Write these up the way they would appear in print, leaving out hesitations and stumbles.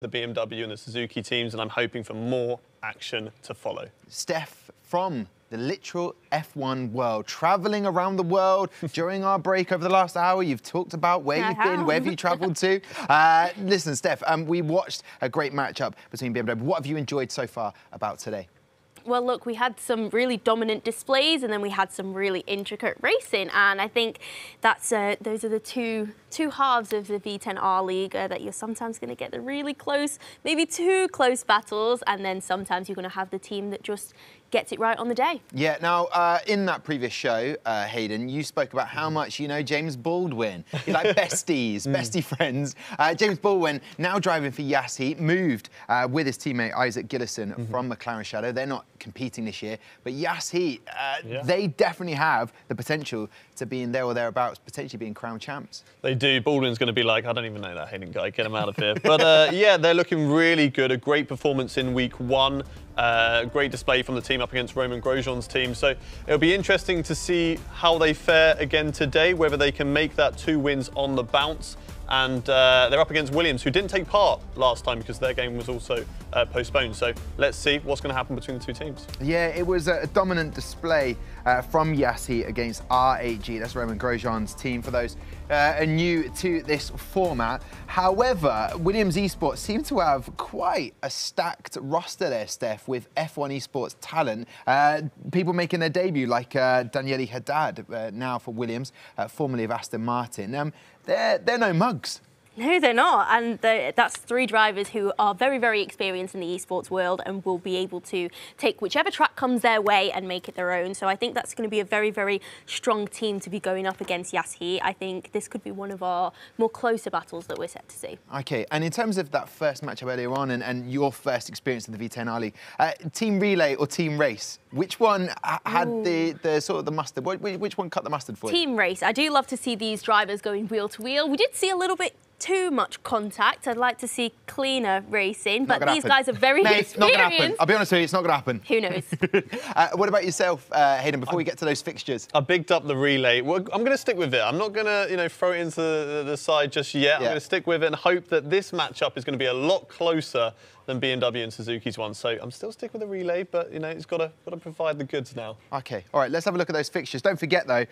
the BMW and the Suzuki teams, and I'm hoping for more action to follow. Steph, from the literal F1 world, travelling around the world during our break over the last hour, you've talked about where you've been, where have you travelled to? Listen, Steph, we watched a great matchup between BMW. What have you enjoyed so far about today? Well, look, we had some really dominant displays and then we had some really intricate racing. And I think that's those are the two halves of the V10R League that you're sometimes going to get the really close, maybe too close battles. And then sometimes you're going to have the team that just gets it right on the day. Yeah, now, in that previous show, Hayden, you spoke about how much you know James Baldwin. You're like besties, bestie friends. James Baldwin, now driving for Yas Heat, moved with his teammate Isaac Gillison from McLaren Shadow. They're not competing this year, but Yas Heat, they definitely have the potential to be in there or thereabouts, potentially being crowned champs. They do. Baldwin's going to be like, I don't even know that Hayden guy, get him out of here. But yeah, they're looking really good. A great performance in week 1. Great display from the team up against Romain Grosjean's team. So it'll be interesting to see how they fare again today, whether they can make that 2 wins on the bounce. And they're up against Williams, who didn't take part last time because their game was also postponed. So let's see what's going to happen between the 2 teams. Yeah, it was a dominant display from Yas Heat against R8G. That's Romain Grosjean's team, for those new to this format. However, Williams Esports seem to have quite a stacked roster there, Steph, with F1 Esports talent. People making their debut, like Daniele Haddad, now for Williams, formerly of Aston Martin. They're no mugs. No, they're not. And that's 3 drivers who are very, very experienced in the esports world and will be able to take whichever track comes their way and make it their own. So I think that's going to be a very, very strong team to be going up against Yas Heat. I think this could be one of our more closer battles that we're set to see. OK, and in terms of that first matchup earlier on and your first experience in the V10R League, team relay or team race, which one had the sort of the mustard? Which one cut the mustard for you? Team race. I do love to see these drivers going wheel to wheel. We did see a little bit too much contact. I'd like to see cleaner racing, but these guys are very experienced. Not going to happen. I'll be honest with you, it's not going to happen. Who knows? What about yourself, Hayden, before we get to those fixtures? I bigged up the relay. Well, I'm going to stick with it. I'm not going to, throw it into the side just yet. I'm going to stick with it and hope that this matchup is going to be a lot closer than BMW and Suzuki's one. So I'm still sticking with the relay, but it's got to provide the goods now. Okay, all right, let's have a look at those fixtures. Don't forget though,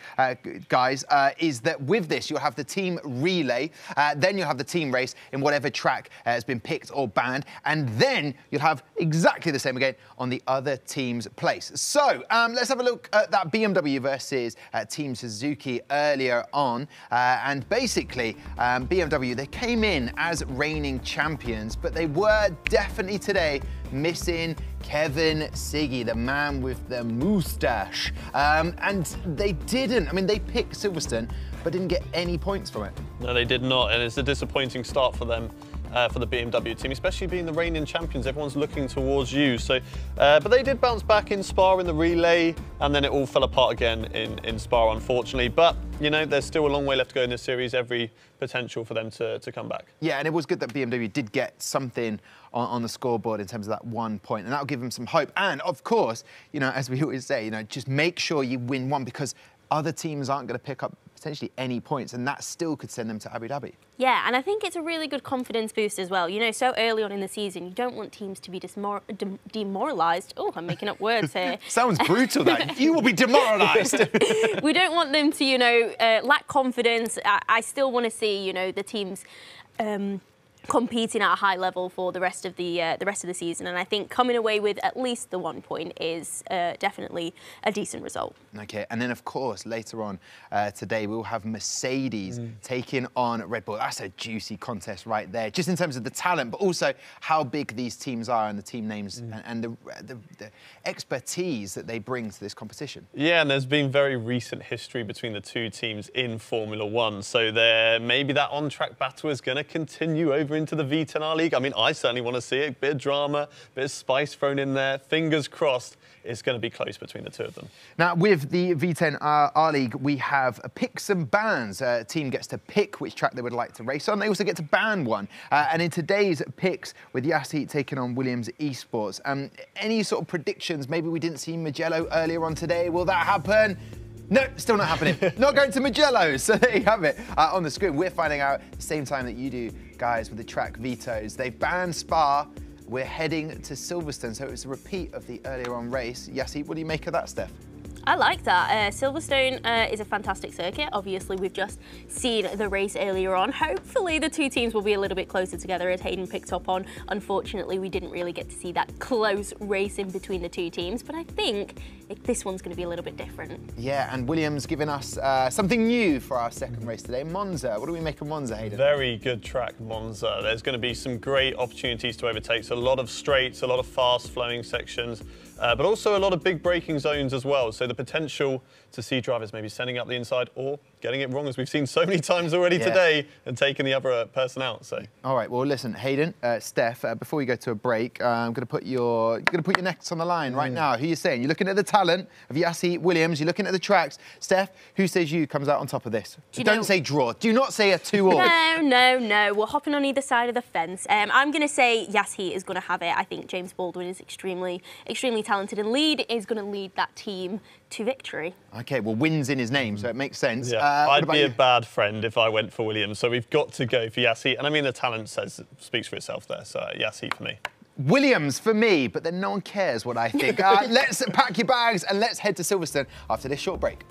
guys, is that with this you'll have the team relay, then you'll have the team race in whatever track has been picked or banned, and then you'll have exactly the same again on the other team's place. So let's have a look at that BMW versus Team Suzuki earlier on, and basically BMW, they came in as reigning champions, but they were definitely today missing Kevin Siggy, the man with the moustache. And they didn't. I mean, they picked Silverstone, but didn't get any points from it. No, they did not, and it's a disappointing start for them. For the BMW team, especially being the reigning champions. Everyone's looking towards you. So, but they did bounce back in Spa in the relay, and then it all fell apart again in Spa, unfortunately. But, there's still a long way left to go in this series. Every potential for them to come back. Yeah, and it was good that BMW did get something on the scoreboard in terms of that 1 point, and that'll give them some hope. And, of course, as we always say, just make sure you win one, because other teams aren't going to pick up potentially any points, and that still could send them to Abu Dhabi. Yeah, and I think it's a really good confidence boost as well. So early on in the season, you don't want teams to be demoralised. Oh, I'm making up words here. Sounds brutal, that. You will be demoralised. We don't want them to, lack confidence. I still want to see, the teams competing at a high level for the rest of the season, and I think coming away with at least the 1 point is definitely a decent result. Okay, and then of course later on today we'll have Mercedes taking on Red Bull. That's a juicy contest right there, just in terms of the talent, but also how big these teams are and the team names and the expertise that they bring to this competition. Yeah, and there's been very recent history between the 2 teams in Formula One, so maybe that on-track battle is going to continue over into the V10R League. I mean, I certainly want to see it. Bit of drama, bit of spice thrown in there. Fingers crossed it's going to be close between the 2 of them. Now, with the V10R League, we have picks and bans. A team gets to pick which track they would like to race on. They also get to ban one. And in today's picks, with Yas Heat taking on Williams Esports, any sort of predictions? Maybe we didn't see Mugello earlier on today. Will that happen? No, still not happening. Not going to Mugello. So there you have it on the screen. We're finding out at the same time that you do guys, with the track vetoes. They've banned Spa. We're heading to Silverstone, so it's a repeat of the earlier on race. Yas Heat, what do you make of that, Steph? I like that. Silverstone is a fantastic circuit. Obviously, we've just seen the race earlier on. Hopefully, the two teams will be a little bit closer together, as Hayden picked up on. Unfortunately, we didn't really get to see that close race in between the two teams, but I think this one's going to be a little bit different. Yeah, and Williams giving us something new for our second race today, Monza. What do we make of Monza, Hayden? Very good track, Monza. There's going to be some great opportunities to overtake. So a lot of straights, a lot of fast-flowing sections, but also a lot of big braking zones as well. So the potential to see drivers maybe sending up the inside or getting it wrong, as we've seen so many times already today, and taking the other person out. So. All right. Well, listen, Hayden, Steph. Before we go to a break, I'm going to put your necks on the line right now. Who are you saying? You're looking at the talent of Yas Heat, Williams. You're looking at the tracks. Steph, who says you comes out on top of this? Don't say draw. Do not say a 2-all. No. We're hopping on either side of the fence. I'm going to say Yas Heat is going to have it. I think James Baldwin is extremely talented, and is going to lead that team to victory. Okay, well, win's in his name, so it makes sense. Yeah, I'd be a bad friend if I went for Williams, so we've got to go for Yas Heat. And I mean, the talent speaks for itself there, so Yas Heat for me. Williams for me, but then no one cares what I think. Let's pack your bags and let's head to Silverstone after this short break.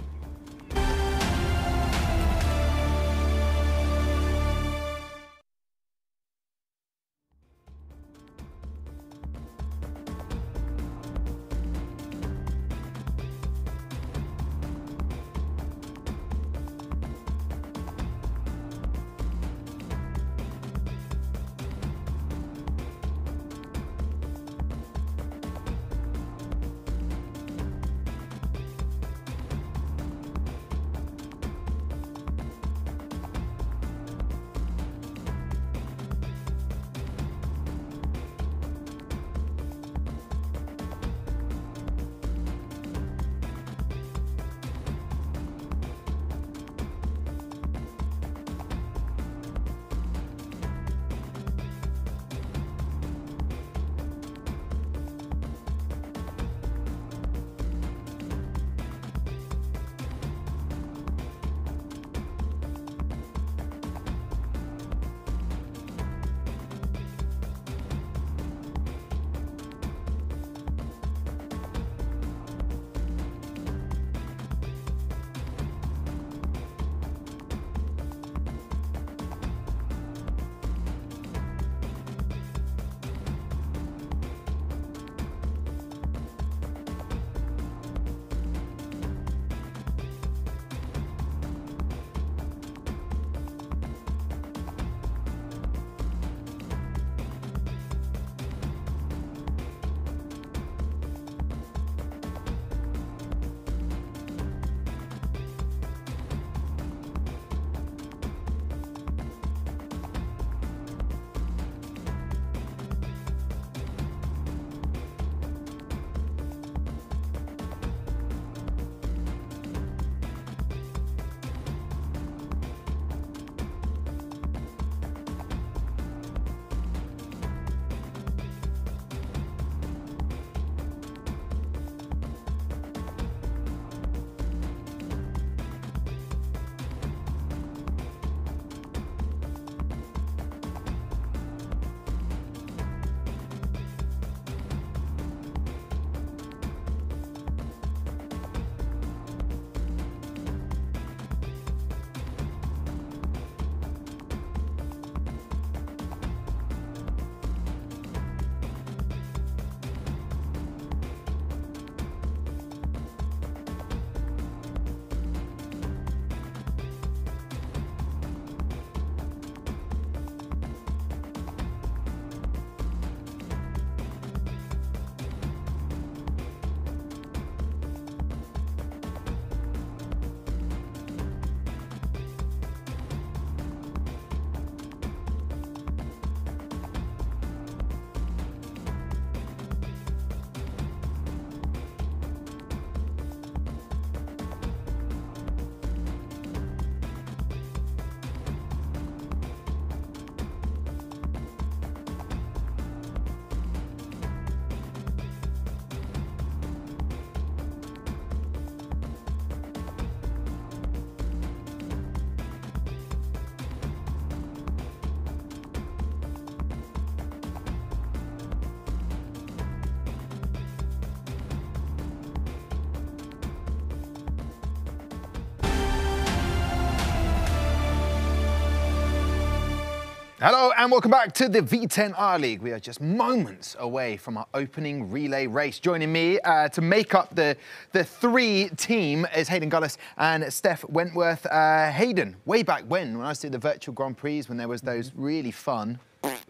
Hello and welcome back to the V10R League. We are just moments away from our opening relay race. Joining me to make up the three team is Hayden Gullis and Steph Wentworth. Hayden, way back when I was doing the virtual Grand Prix, when there was those really fun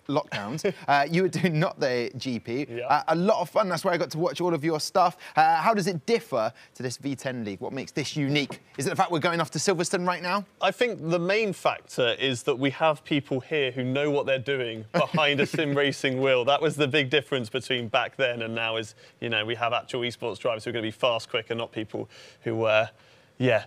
lockdowns, you were doing not the GP. Yeah. A lot of fun. That's where I got to watch all of your stuff. How does it differ to this V10 League? What makes this unique? Is it the fact we're going off to Silverstone right now? I think the main factor is that we have people here who know what they're doing behind a sim racing wheel. That was the big difference between back then and now is, you know, we have actual esports drivers who are going to be fast, quick, and not people who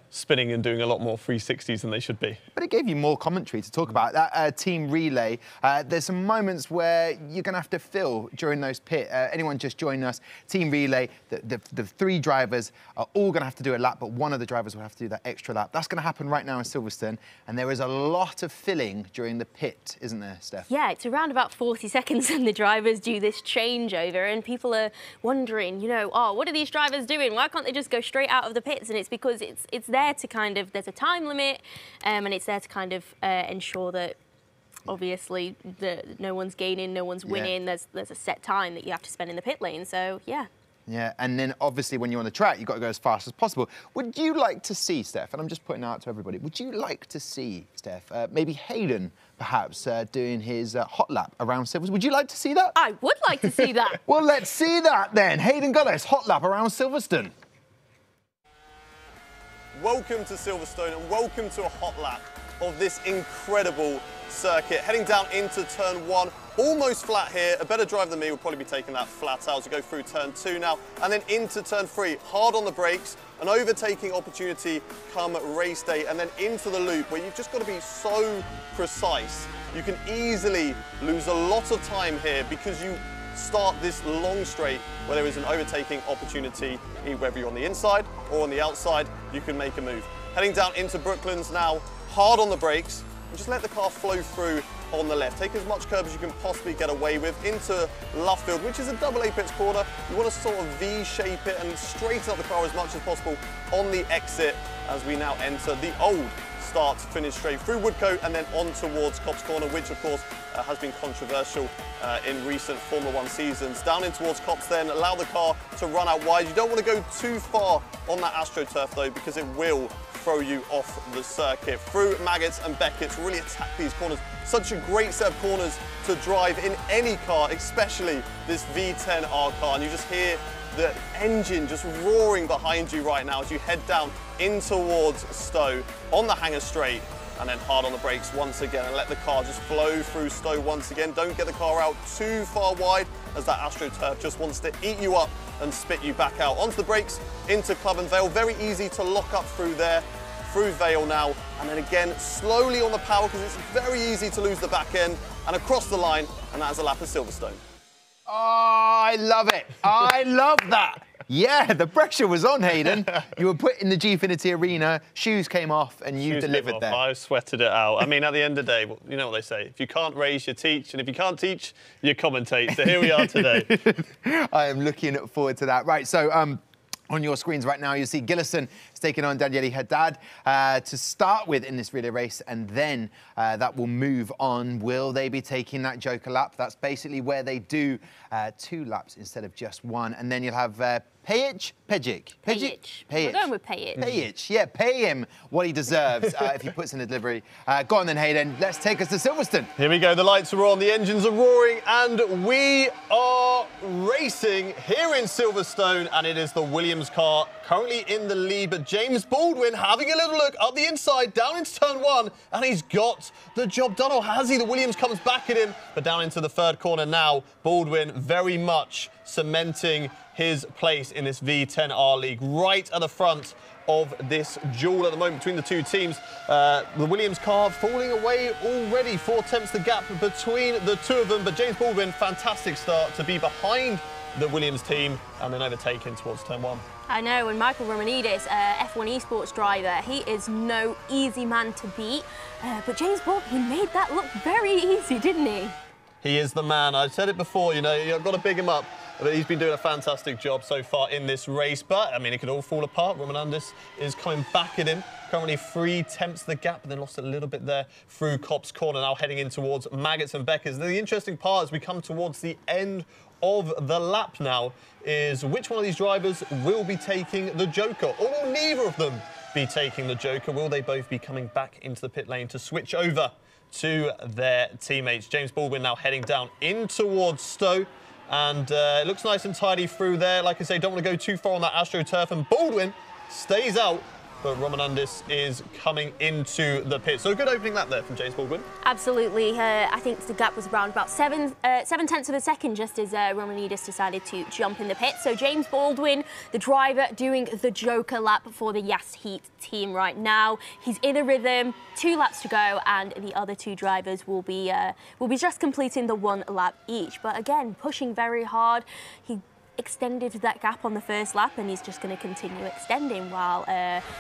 spinning and doing a lot more 360s than they should be. But it gave you more commentary to talk about. That team relay, there's some moments where you're going to have to fill during those pit. Anyone just joined us, team relay, the three drivers are all going to have to do a lap, but one of the drivers will have to do that extra lap. That's going to happen right now in Silverstone, and there is a lot of filling during the pit, isn't there, Steph? Yeah, it's around about 40 seconds and the drivers do this changeover, and people are wondering, you know, oh, what are these drivers doing? Why can't they just go straight out of the pits? And it's because it's there to kind of, there's a time limit, and it's there to kind of ensure that obviously no one's gaining, no one's winning. Yeah. There's a set time that you have to spend in the pit lane, so yeah. Yeah, and then obviously when you're on the track, you've got to go as fast as possible. Would you like to see, Steph, and I'm just putting it out to everybody, would you like to see, Steph, maybe Hayden perhaps doing his hot lap around Silverstone? Would you like to see that? I would like to see that. Well, let's see that then. Hayden Gullis, hot lap around Silverstone. Welcome to Silverstone and welcome to a hot lap of this incredible circuit. Heading down into turn one, almost flat here. A better driver than me would probably be taking that flat out to go through turn two now. And then into turn three, hard on the brakes, an overtaking opportunity come race day, and then into the loop where you've just got to be so precise. You can easily lose a lot of time here because you start this long straight where there is an overtaking opportunity, whether you're on the inside or on the outside, you can make a move. Heading down into Brooklands now, hard on the brakes, and just let the car flow through on the left. Take as much curb as you can possibly get away with into Lovefield, which is a double apex corner. You want to sort of V-shape it and straighten up the car as much as possible on the exit as we now enter the old start to finish straight through Woodcote and then on towards Copse Corner, which of course has been controversial in recent Formula One seasons. Down in towards Copse then, allow the car to run out wide. You don't want to go too far on that AstroTurf though, because it will throw you off the circuit. Through Maggots and Beckett's, really attack these corners. Such a great set of corners to drive in any car, especially this V10R car. And you just hear the engine just roaring behind you right now as you head down in towards Stowe on the hanger straight, and then hard on the brakes once again and let the car just flow through Stowe once again. Don't get the car out too far wide as that AstroTurf just wants to eat you up and spit you back out. Onto the brakes, into Club and Vale. Very easy to lock up through there, through Vale now, and then again slowly on the power because it's very easy to lose the back end, and across the line, and that is a lap of Silverstone. Oh, I love it. I love that. Yeah, the pressure was on, Hayden. You were put in the Gfinity arena, shoes came off, and you delivered there. I sweated it out. I mean, at the end of the day, you know what they say, if you can't race, you teach, and if you can't teach, you commentate. So here we are today. I am looking forward to that. Right, so on your screens right now, you see Gillison is taking on Daniele Haddad to start with in this relay race, and then that will move on. Will they be taking that Joker lap? That's basically where they do 2 laps instead of just 1. And then you'll have Pejic? We're going with Pejic. Pejic, yeah, pay him what he deserves if he puts in a delivery. Go on then, Hayden. Let's take us to Silverstone. Here we go. The lights are on, the engines are roaring, and we are racing here in Silverstone, and it is the Williams car currently in the lead, but James Baldwin having a little look up the inside, down into turn 1, and he's got the job done, or has he? The Williams comes back at him, but down into the 3rd corner now. Baldwin very much cementing his place in this V10R League, right at the front of this duel at the moment between the two teams. The Williams car falling away already, 4/10 the gap between the two of them, but James Baldwin, fantastic start to be behind the Williams team and then overtaken towards turn 1. I know, and Michael Romanidis, F1 Esports driver, he is no easy man to beat, but James Baldwin made that look very easy, didn't he? He is the man. I said it before, you know, you've got to big him up. But he's been doing a fantastic job so far in this race. But, I mean, it could all fall apart. Romanandis is coming back at him. Currently 3/10 the gap, and then lost a little bit there through Kopp's corner, now heading in towards Maggots and Beckers. The interesting part as we come towards the end of the lap now is which one of these drivers will be taking the Joker, or will neither of them be taking the Joker? Will they both be coming back into the pit lane to switch over to their teammates? James Baldwin now heading down in towards Stowe, and it looks nice and tidy through there. Like I say, don't want to go too far on that AstroTurf, and Baldwin stays out, but Romanandis is coming into the pit. So a good opening lap there from James Baldwin. Absolutely. I think the gap was around about 7/10 of a second just as Romanandis decided to jump in the pit. So James Baldwin, the driver, doing the Joker lap for the Yas Heat team right now. He's in a rhythm, 2 laps to go, and the other 2 drivers will be just completing the 1 lap each. But again, pushing very hard. He extended that gap on the first lap, and he's just going to continue extending while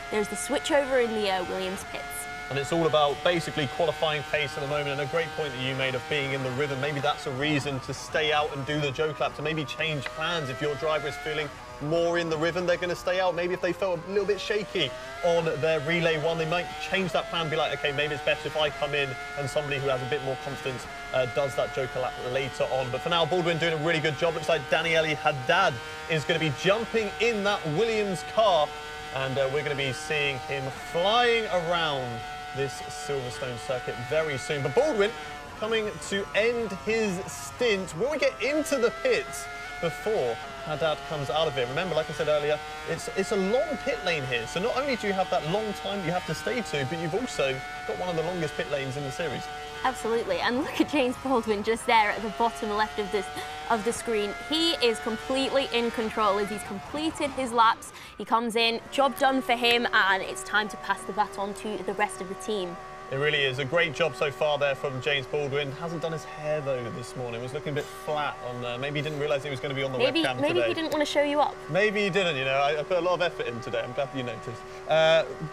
there's the switchover in the Williams pits. And it's all about basically qualifying pace at the moment, and a great point that you made of being in the rhythm. Maybe that's a reason to stay out and do the Joker lap, to maybe change plans. If your driver is feeling more in the rhythm, they're going to stay out. Maybe if they felt a little bit shaky on their relay 1, they might change that plan, be like, okay, maybe it's better if I come in and somebody who has a bit more confidence does that Joker lap later on. But for now, Baldwin doing a really good job. Looks like Daniele Haddad is going to be jumping in that Williams car, and we're going to be seeing him flying around this Silverstone circuit very soon. But Baldwin coming to end his stint. Will we get into the pits before Haddad comes out of it? Remember, like I said earlier, it's a long pit lane here. So not only do you have that long time you have to stay to, but you've also got one of the longest pit lanes in the series. Absolutely, and look at James Baldwin just there at the bottom left of the screen. He is completely in control as he's completed his laps. He comes in, job done for him, and it's time to pass the baton to the rest of the team. It really is. A great job so far there from James Baldwin. Hasn't done his hair, though, this morning. Was looking a bit flat on maybe he didn't realise he was going to be on the webcam today. Maybe he didn't want to show you up. Maybe he didn't, you know. I put a lot of effort in today. I'm glad you noticed.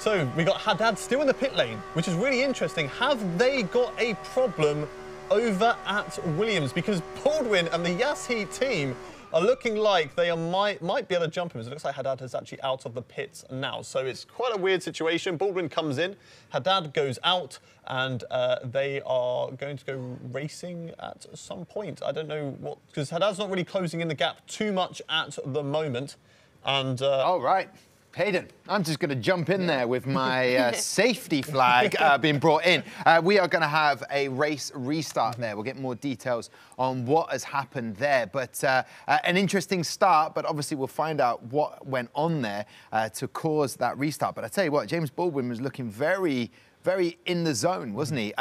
So we got Haddad still in the pit lane, which is really interesting. Have they got a problem over at Williams? Because Baldwin and the Yas Heat team are looking like they might be able to jump him. It looks like Haddad is actually out of the pits now. So it's quite a weird situation. Baldwin comes in, Haddad goes out, and they are going to go racing at some point. I don't know what, because Haddad's not really closing in the gap too much at the moment. And all right. Hayden, I'm just going to jump in there with my safety flag being brought in. We are going to have a race restart there. We'll get more details on what has happened there. But an interesting start, but obviously we'll find out what went on there to cause that restart. But I tell you what, James Baldwin was looking very, very in the zone, wasn't he?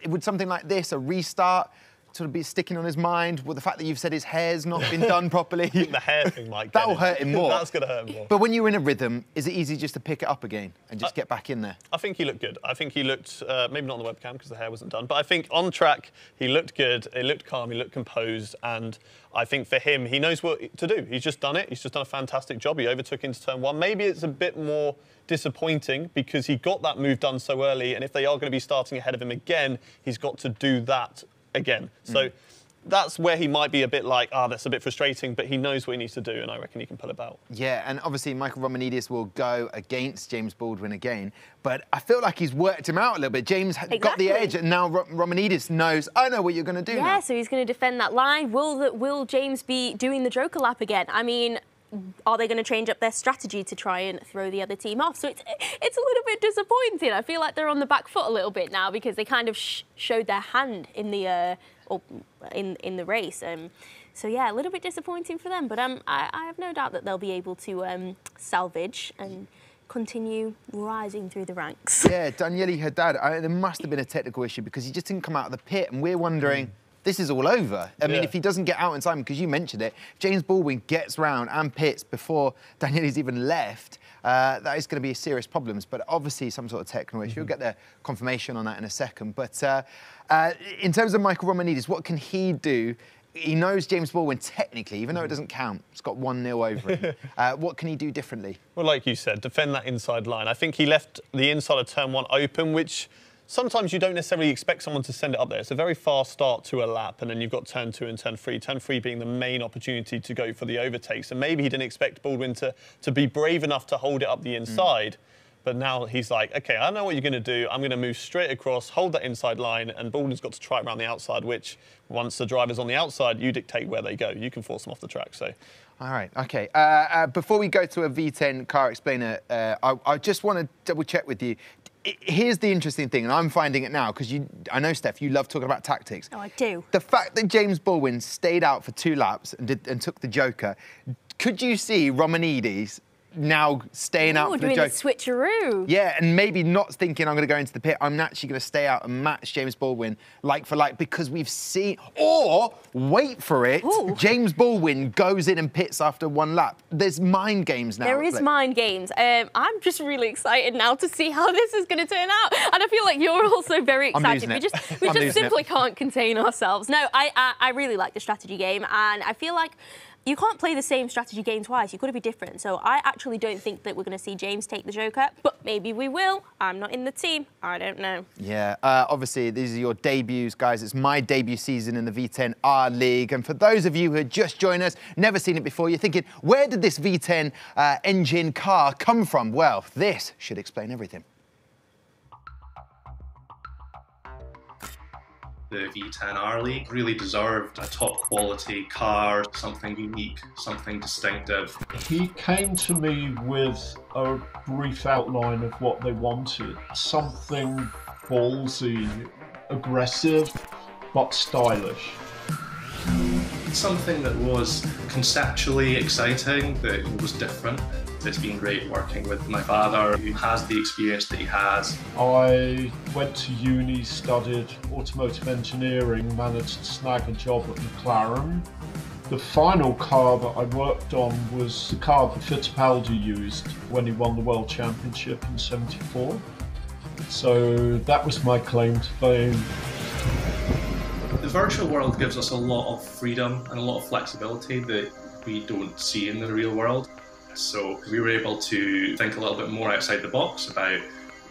Would something like this, a restart, sort of be sticking on his mind with the fact that you've said his hair's not been done properly? The hair thing might get That'll hurt him more. That's going to hurt him more. But when you're in a rhythm, is it easy just to pick it up again and just get back in there? I think he looked good. I think he looked, maybe not on the webcam because the hair wasn't done, but I think on track he looked good, he looked calm, he looked composed, and I think for him, he knows what to do. He's just done it. He's just done a fantastic job. He overtook into turn 1. Maybe it's a bit more disappointing because he got that move done so early, and if they are going to be starting ahead of him again, he's got to do that again. So that's where he might be a bit like, that's a bit frustrating, but he knows what he needs to do, and I reckon he can pull it out. Yeah, and obviously Michael Romanidis will go against James Baldwin again, but I feel like he's worked him out a little bit. James got the edge, and now Romanidis knows, I know what you're going to do now. Yeah, so he's going to defend that line. Will James be doing the Joker lap again? I mean, are they going to change up their strategy to try and throw the other team off? So it's a little bit disappointing. I feel like they're on the back foot a little bit now because they kind of showed their hand in the in the race. So yeah, a little bit disappointing for them. But I have no doubt that they'll be able to salvage and continue rising through the ranks. Yeah, Daniele Haddad, there must have been a technical issue because he just didn't come out of the pit, and we're wondering, this is all over. I mean, if he doesn't get out in time, because you mentioned it, James Baldwin gets round and pits before Daniele's even left, that is going to be serious problems. But obviously some sort of technical issue. We'll get the confirmation on that in a second. But in terms of Michael Romanidis, what can he do? He knows James Baldwin technically, even though it doesn't count. It's got 1-0 over him. What can he do differently? Well, like you said, defend that inside line. I think he left the inside of turn 1 open, which sometimes you don't necessarily expect someone to send it up there. It's a very fast start to a lap, and then you've got turn 2 and turn 3. Turn 3 being the main opportunity to go for the overtake. So maybe he didn't expect Baldwin to be brave enough to hold it up the inside. But now he's like, OK, I know what you're going to do. I'm going to move straight across, hold that inside line, and Baldwin's got to try it around the outside, which once the driver's on the outside, you dictate where they go. You can force them off the track. So. All right, OK. Before we go to a V10 car explainer, I just want to double check with you. Here's the interesting thing, and I'm finding it now, because I know, Steph, you love talking about tactics. Oh, I do. The fact that James Baldwin stayed out for 2 laps and took the Joker, could you see Romanides now staying out for the Joker? Doing a switcheroo. Yeah, and maybe not thinking I'm going to go into the pit. I'm actually going to stay out and match James Baldwin like for like, because we've seen... Or, wait for it, Ooh. James Baldwin goes in and pits after 1 lap. There's mind games now. There is mind games. I'm just really excited now to see how this is going to turn out. And I feel like you're also very excited. We just simply can't contain ourselves. No, I really like the strategy game, and I feel like you can't play the same strategy game twice. You've got to be different. So I actually don't think that we're going to see James take the Joker, but maybe we will. I'm not in the team. I don't know. Yeah, obviously, these are your debuts, guys. It's my debut season in the V10R League. And for those of you who had just joined us, never seen it before, you're thinking, where did this V10 engine car come from? Well, this should explain everything. The V10R League really deserved a top quality car, something unique, something distinctive. He came to me with a brief outline of what they wanted. Something ballsy, aggressive, but stylish. Something that was conceptually exciting, that was different. It's been great working with my father, who has the experience that he has. I went to uni, studied automotive engineering, managed to snag a job at McLaren. The final car that I worked on was the car that Fittipaldi used when he won the World Championship in '74. So that was my claim to fame. The virtual world gives us a lot of freedom and a lot of flexibility that we don't see in the real world. So we were able to think a little bit more outside the box about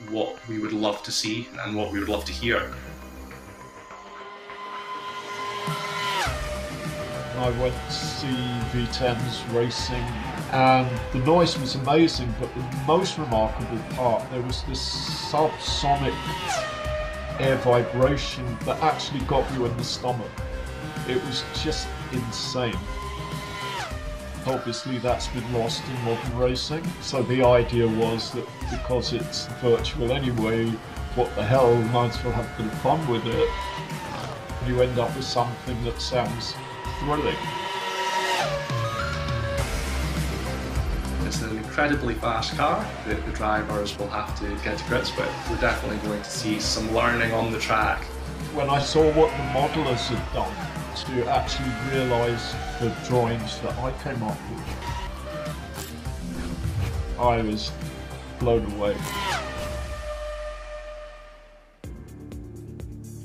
what we would love to see and what we would love to hear. I went to see V10s racing, and the noise was amazing, but the most remarkable part, there was this subsonic air vibration that actually got you in the stomach. It was just insane. Obviously that's been lost in modern racing, so the idea was that because it's virtual anyway, what the hell, we might as well have a bit of fun with it. You end up with something that sounds thrilling. It's an incredibly fast car that the drivers will have to get to grips with. We're definitely going to see some learning on the track. When I saw what the modelers had done to actually realise the drawings that I came up with, I was blown away.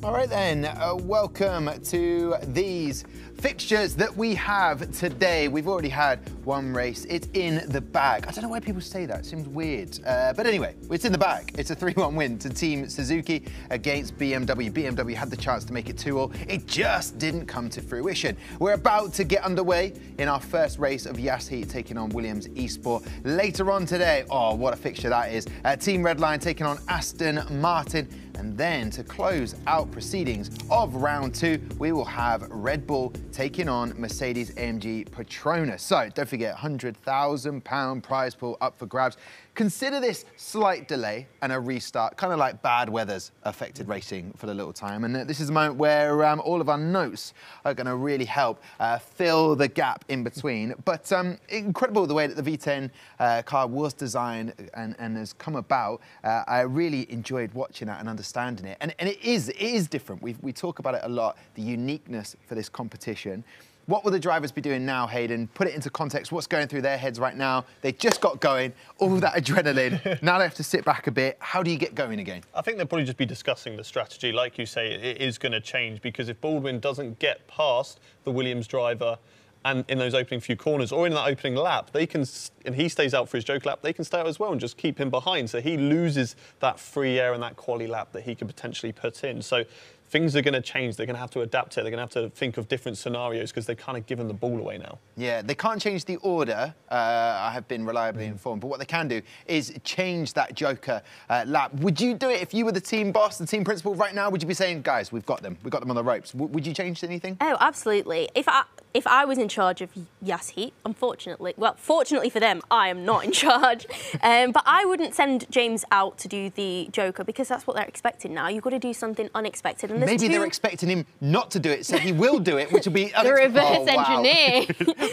All right then, welcome to these fixtures that we have today. We've already had 1 race. It's in the bag. I don't know why people say that. It seems weird. But anyway, it's in the bag. It's a 3-1 win to Team Suzuki against BMW. BMW had the chance to make it 2-2. It just didn't come to fruition. We're about to get underway in our first race of Yas Heat taking on Williams Esports. Later on today, oh, what a fixture that is. Team Redline taking on Aston Martin. And then to close out proceedings of round 2, we will have Red Bull taking on Mercedes-AMG Petronas. So don't forget, £100,000 prize pool up for grabs. Consider this slight delay and a restart, kind of like bad weather's affected racing for a little time. And this is a moment where all of our notes are going to really help fill the gap in between. But incredible the way that the V10 car was designed and has come about. I really enjoyed watching that and understanding it. And it is different. We talk about it a lot, the uniqueness for this competition. What will the drivers be doing now, Hayden? Put it into context. What's going through their heads right now? They just got going, all that adrenaline. Now they have to sit back a bit. How do you get going again? I think they'll probably just be discussing the strategy. Like you say, it is going to change because if Baldwin doesn't get past the Williams driver and in those opening few corners or in that opening lap, they can, and he stays out for his joke lap, they can stay out as well and just keep him behind. So he loses that free air and that quali lap that he could potentially put in. So things are going to change. They're going to have to adapt it. They're going to have to think of different scenarios because they've kind of given the ball away now. Yeah, they can't change the order, I have been reliably informed, but what they can do is change that Joker lap. Would you do it if you were the team boss, the team principal right now? Would you be saying, guys, we've got them on the ropes? Would you change anything? Oh, absolutely. If I was in charge of Yas Heat, unfortunately, well, fortunately for them, I am not in charge, but I wouldn't send James out to do the Joker because that's what they're expecting now. You've got to do something unexpected. And maybe they're expecting him not to do it, so he will do it, which will be the reverse engineer.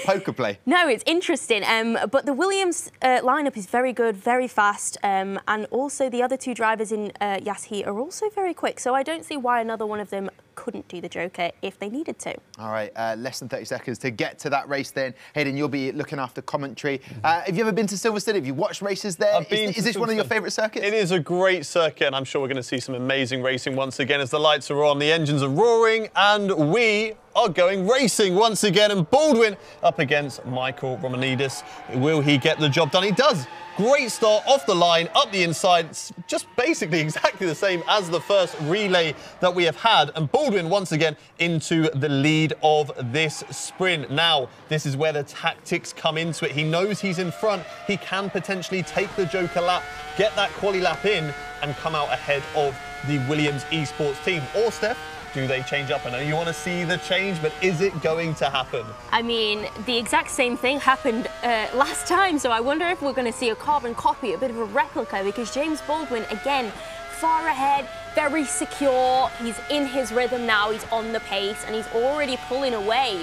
Poker play. No, it's interesting. But the Williams lineup is very good, very fast, and also the other two drivers in Yas Heat are also very quick. So I don't see why another one of them couldn't do the Joker if they needed to. All right, less than 30 seconds to get to that race then. Hayden, you'll be looking after commentary. Have you ever been to Silverstone? Have you watched races there? Is this one of your favourite circuits? It is a great circuit, and I'm sure we're going to see some amazing racing once again as the lights are on, the engines are roaring, and we are going racing once again. And Baldwin up against Michael Romanidis. Will he get the job done? He does. Great start off the line, up the inside. It's just basically exactly the same as the first relay that we have had. And Baldwin once again into the lead of this sprint. Now, this is where the tactics come into it. He knows he's in front. He can potentially take the Joker lap, get that quali lap in, and come out ahead of the Williams Esports team. Or, Steph, do they change up? I know you want to see the change, but is it going to happen? I mean, the exact same thing happened last time, so I wonder if we're going to see a carbon copy, a bit of a replica, because James Baldwin, again, far ahead, very secure. He's in his rhythm now, he's on the pace, and he's already pulling away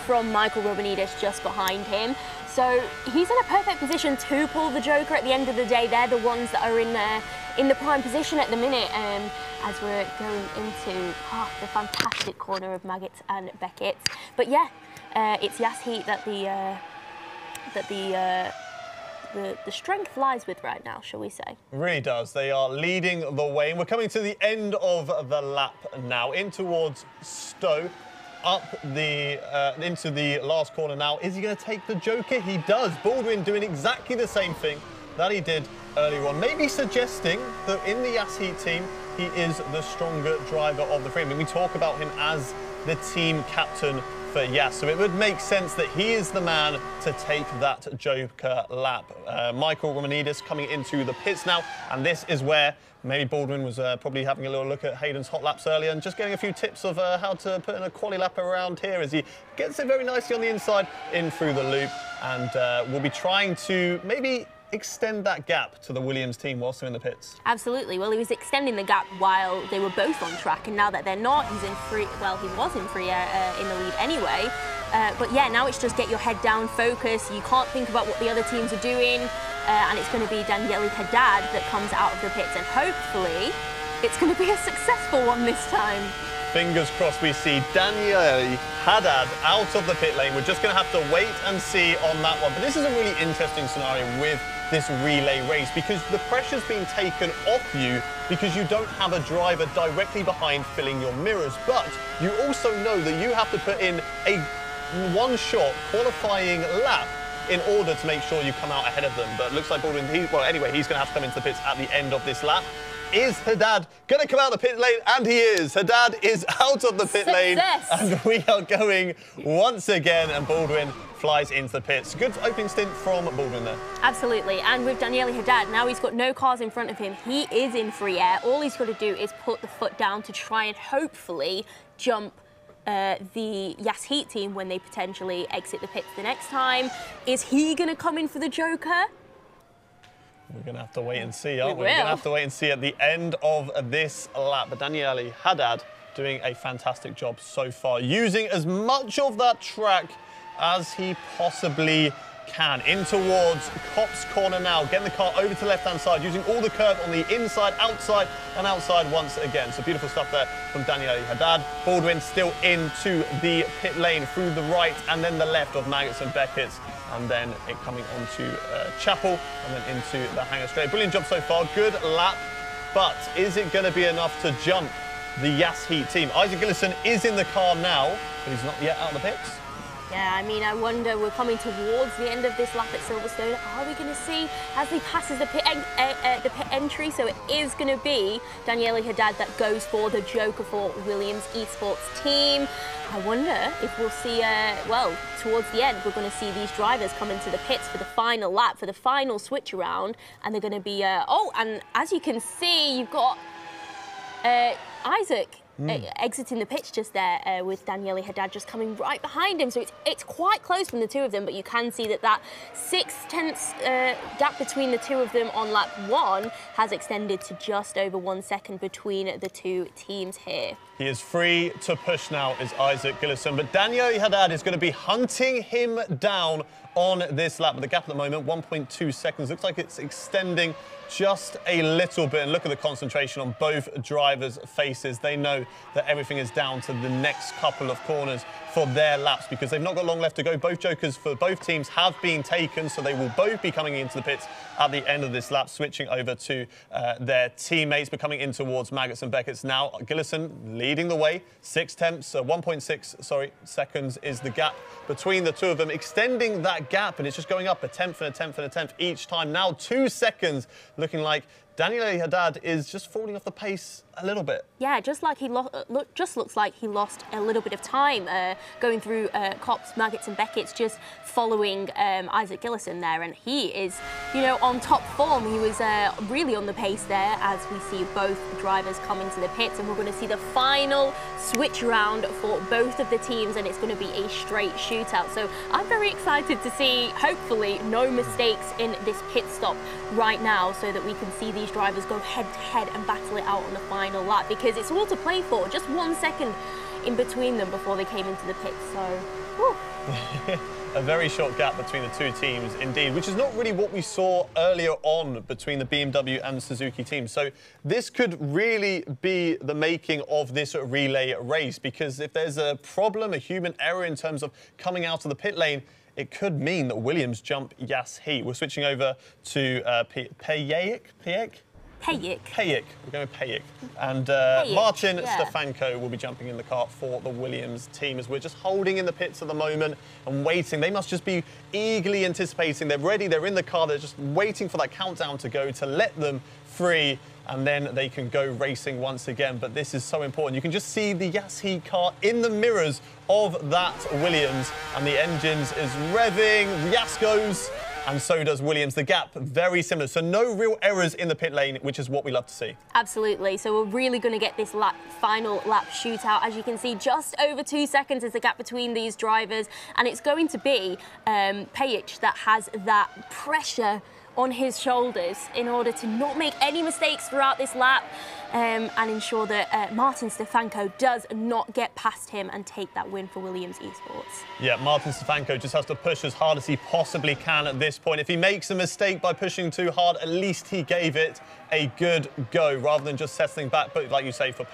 from Michael Romanidis just behind him. So he's in a perfect position to pull the Joker at the end of the day. They're the ones that are in the prime position at the minute as we're going into the fantastic corner of Maggots and Beckett. But yeah, it's Yas Heat that the strength lies with right now, shall we say. It really does. They are leading the way. And we're coming to the end of the lap now, in towards Stowe. Up into the last corner now. Is he going to take the Joker? He does. Baldwin doing exactly the same thing that he did earlier on. Maybe suggesting that in the Yas Heat team, he is the stronger driver of the three. I mean, we talk about him as the team captain for Yas, so it would make sense that he is the man to take that Joker lap. Michael Romanidis coming into the pits now, and this is where maybe Baldwin was probably having a little look at Hayden's hot laps earlier and just getting a few tips of how to put in a quali lap around here as he gets it very nicely on the inside in through the loop, and we'll be trying to maybe extend that gap to the Williams team whilst they're in the pits. Absolutely. Well, he was extending the gap while they were both on track, and now that they're not, he's in free. Well, he was in free air in the lead anyway. But yeah, now it's just get your head down, focus. You can't think about what the other teams are doing, and it's going to be Daniele Haddad that comes out of the pits, and hopefully it's going to be a successful one this time. Fingers crossed we see Daniele Haddad out of the pit lane. We're just going to have to wait and see on that one. But this is a really interesting scenario with this relay race because the pressure's being taken off you because you don't have a driver directly behind filling your mirrors. But you also know that you have to put in a one-shot qualifying lap in order to make sure you come out ahead of them. But it looks like Baldwin, well, anyway, he's going to have to come into the pits at the end of this lap. Is Haddad going to come out of the pit lane? And he is. Haddad is out of the pit lane. And we are going once again, and Baldwin flies into the pits. Good opening stint from Baldwin there. Absolutely. And with Daniele Haddad, now he's got no cars in front of him. He is in free air. All he's got to do is put the foot down to try and hopefully jump the Yas Heat team when they potentially exit the pits the next time. Is he going to come in for the Joker? We're going to have to wait and see, aren't we? We're going to have to wait and see at the end of this lap. But Daniele Haddad doing a fantastic job so far, using as much of that track as he possibly can. In towards Copse Corner now, getting the car over to the left-hand side, using all the curve on the inside, outside, and outside once again. So beautiful stuff there from Daniele Haddad. Baldwin still into the pit lane through the right and then the left of Maggots and Beckett. And then it coming onto Chapel and then into the hangar straight. Brilliant job so far, good lap. But is it going to be enough to jump the Yas Heat team? Isaac Gillison is in the car now, but he's not yet out of the pits. Yeah, I mean, I wonder, we're coming towards the end of this lap at Silverstone. Are we going to see, as he passes the pit entry, so it is going to be Daniele Haddad that goes for the Joker for Williams Esports team. I wonder if we'll see, well, towards the end, we're going to see these drivers come into the pits for the final lap, for the final switch around, and they're going to be, oh, and as you can see, you've got Isaac exiting the pitch just there with Daniele Haddad just coming right behind him. So it's quite close from the two of them, but you can see that 6/10 gap between the two of them on lap 1 has extended to just over 1 second between the two teams here. He is free to push now, is Isaac Gillison, but Daniele Haddad is going to be hunting him down on this lap. But the gap at the moment, 1.2 seconds. Looks like it's extending just a little bit. And look at the concentration on both drivers' faces. They know that everything is down to the next couple of corners for their laps because they've not got long left to go. Both Jokers for both teams have been taken, so they will both be coming into the pits at the end of this lap, switching over to their teammates, but coming in towards Maggots and Beckett's now. Gillison leading the way, 1.6 seconds is the gap between the two of them, extending that gap, and it's just going up a tenth and a tenth and a tenth each time. Now 2 seconds, looking like Daniele Haddad is just falling off the pace a little bit. Yeah, just like he just looks like he lost a little bit of time going through Kops, Maggots and Beckett's, just following Isaac Gillison there, and he is, you know, on top form. He was really on the pace there as we see both drivers come into the pits, and we're going to see the final switch round for both of the teams, and it's going to be a straight shootout. So I'm very excited to see, hopefully, no mistakes in this pit stop right now, so that we can see these drivers go head to head and battle it out on the final lap, because it's all to play for. Just 1 second in between them before they came into the pits. So, whew. A very short gap between the two teams, indeed, which is not really what we saw earlier on between the BMW and Suzuki teams. So this could really be the making of this relay race, because if there's a problem, a human error in terms of coming out of the pit lane, it could mean that Williams jump Yas Heat. We're switching over to Payek. We're going with Payek. And Martin Stefanko will be jumping in the car for the Williams team, as we're just holding in the pits at the moment and waiting. They must just be eagerly anticipating. They're ready, they're in the car, they're just waiting for that countdown to go to let them free, and then they can go racing once again. But this is so important. You can just see the Yas Heat car in the mirrors of that Williams, and the engines is revving. Yas goes, and so does Williams. The gap, very similar. So no real errors in the pit lane, which is what we love to see. Absolutely. So we're really going to get this final lap shootout. As you can see, just over 2 seconds is the gap between these drivers. And it's going to be Payich that has that pressure on his shoulders in order to not make any mistakes throughout this lap and ensure that Martin Stefanko does not get past him and take that win for Williams Esports. Yeah, Martin Stefanko just has to push as hard as he possibly can at this point. If he makes a mistake by pushing too hard, at least he gave it a good go rather than just settling back. But like you say, for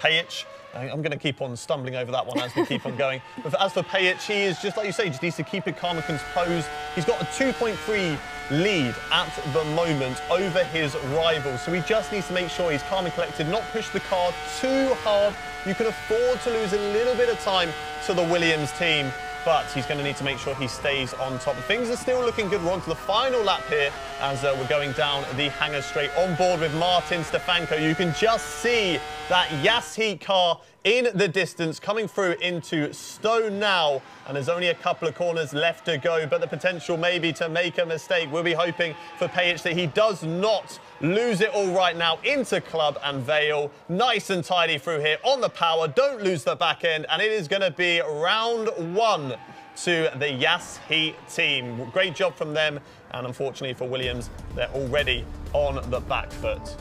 Payich, I'm going to keep on stumbling over that one as we keep on going. But as for Payich, he is just like you say, just needs to keep it calm and composed. He's got a 2.3 lead at the moment over his rival, so he just needs to make sure he's calm and collected, not push the car too hard. You can afford to lose a little bit of time to the Williams team, but he's going to need to make sure he stays on top. Things are still looking good. We're on to the final lap here as we're going down the hangar straight on board with Martin Stefanko. You can just see that Yas Heat car in the distance coming through into Stone now, and there's only a couple of corners left to go, but the potential maybe to make a mistake. We'll be hoping for Payich that he does not lose it all right now into Club and Vale. Nice and tidy through here on the power. Don't lose the back end, and it is going to be round 1 to the Yas Heat team. Great job from them, and unfortunately for Williams, they're already on the back foot.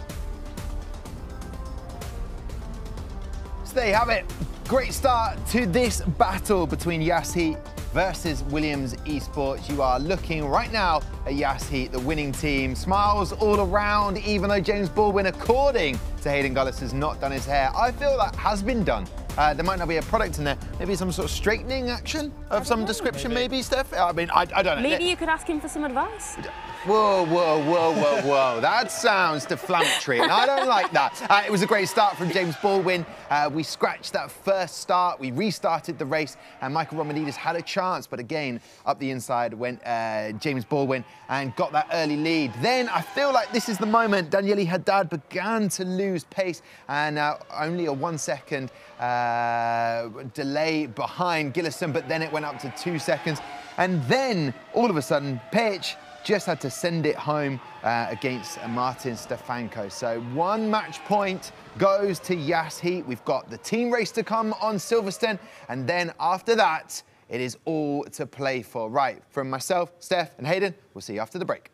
So there you have it. Great start to this battle between Yas Heat versus Williams Esports. You are looking right now at Yas Heat, the winning team. Smiles all around, even though James Baldwin, according to Hayden Gullis, has not done his hair. I feel that has been done There might not be a product in there. Maybe some sort of straightening action of some description, maybe, Steph? I mean, I don't know. Maybe you could ask him for some advice. Whoa, whoa, whoa, whoa, whoa. That sounds deflammatory, and I don't like that. It was a great start from James Baldwin. We scratched that first start. We restarted the race, and Michael Romanidis had a chance, but again, up the inside went James Baldwin and got that early lead. Then I feel like this is the moment Daniele Haddad began to lose pace, and only a 1 second delay behind Gillison, but then it went up to 2 seconds. And then, all of a sudden, Pech just had to send it home against Martin Stefanko. So 1 match point goes to Yas Heat. We've got the team race to come on Silverstone, and then after that, it is all to play for. Right, from myself, Steph, and Hayden, we'll see you after the break.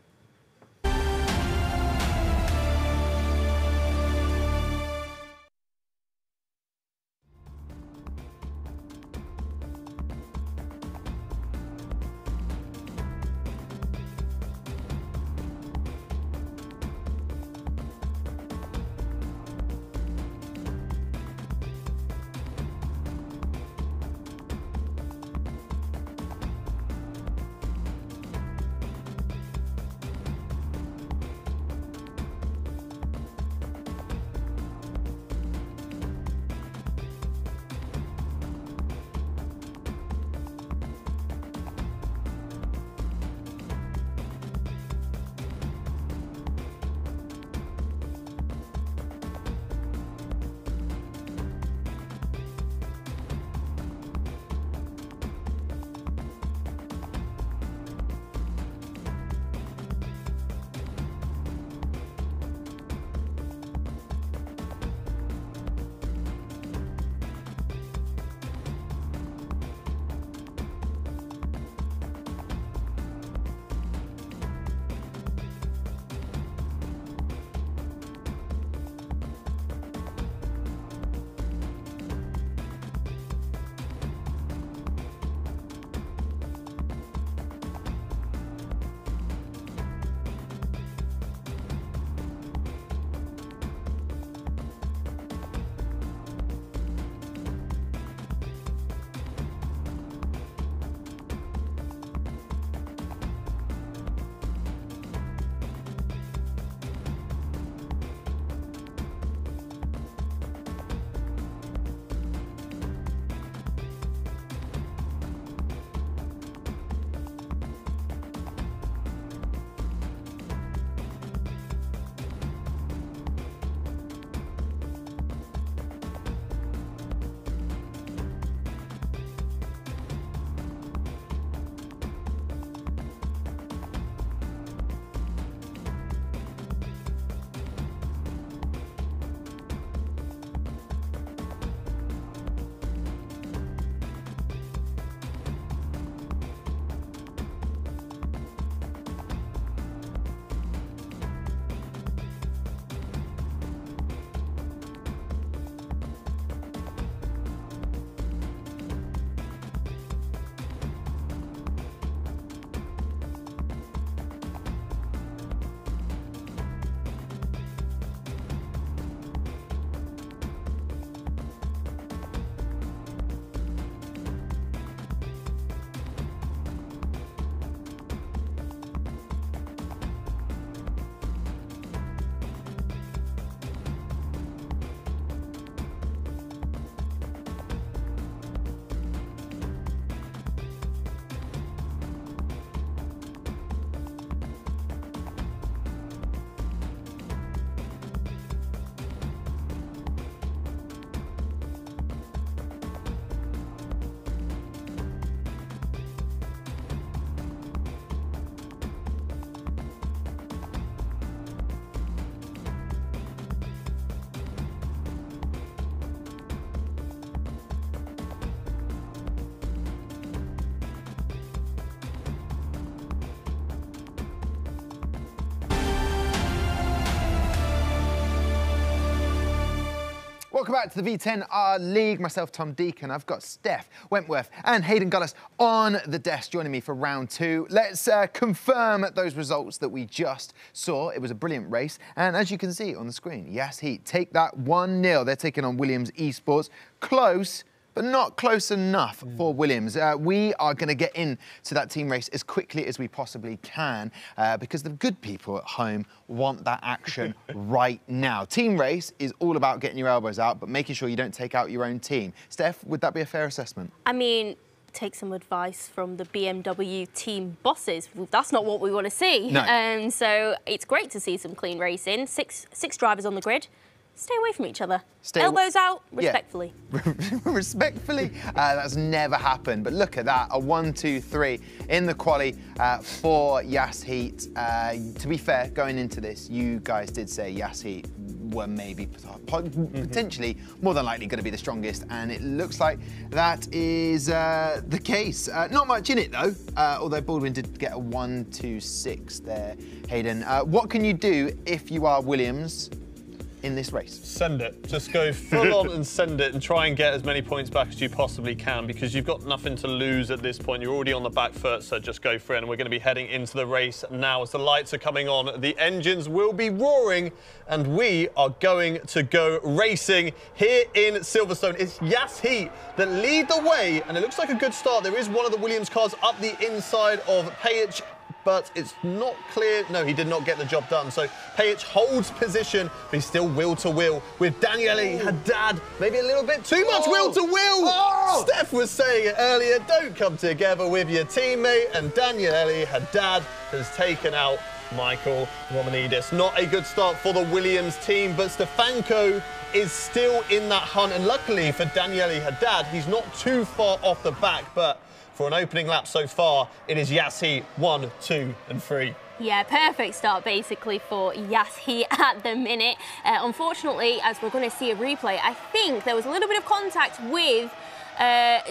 welcome back to the V10R League. Myself, Tom Deacon. I've got Steph Wentworth and Hayden Gullis on the desk joining me for round 2. Let's confirm those results that we just saw. It was a brilliant race. And as you can see on the screen, Yas Heat take that 1-0. They're taking on Williams Esports. Close, but not close enough for Williams. We are going to get into that team race as quickly as we possibly can because the good people at home want that action right now. Team race is all about getting your elbows out, but making sure you don't take out your own team. Steph, would that be a fair assessment? I mean, take some advice from the BMW team bosses. That's not what we want to see. No. So it's great to see some clean racing. Six drivers on the grid. Stay away from each other. Elbows out, respectfully. Yeah. Respectfully? That's never happened. But look at that, a 1-2-3 in the quali for Yas Heat. To be fair, going into this, you guys did say Yas Heat were maybe potentially more than likely going to be the strongest, and it looks like that is the case. Not much in it though, although Baldwin did get a 1-2-6 there, Hayden. What can you do if you are Williams in this race? Send it. Just go full on and send it and try and get as many points back as you possibly can because you've got nothing to lose at this point. You're already on the back foot, so just go for it. And we're going to be heading into the race now as the lights are coming on. The engines will be roaring and we are going to go racing here in Silverstone. It's Yas Heat that lead the way and it looks like a good start. There is one of the Williams cars up the inside of Pajic, but it's not clear. No, he did not get the job done. So Pajic holds position, but he's still wheel to wheel with Daniele Haddad. Maybe a little bit too much wheel to wheel. Steph was saying it earlier, don't come together with your teammate, and Daniele Haddad has taken out Michael Romanidis. Not a good start for the Williams team, but Stefanko is still in that hunt, and luckily for Daniele Haddad, he's not too far off the back, but for an opening lap so far, it is Yas Heat 1, 2 and 3. Yeah, perfect start basically for Yas Heat at the minute. Unfortunately, as we're going to see a replay, I think there was a little bit of contact with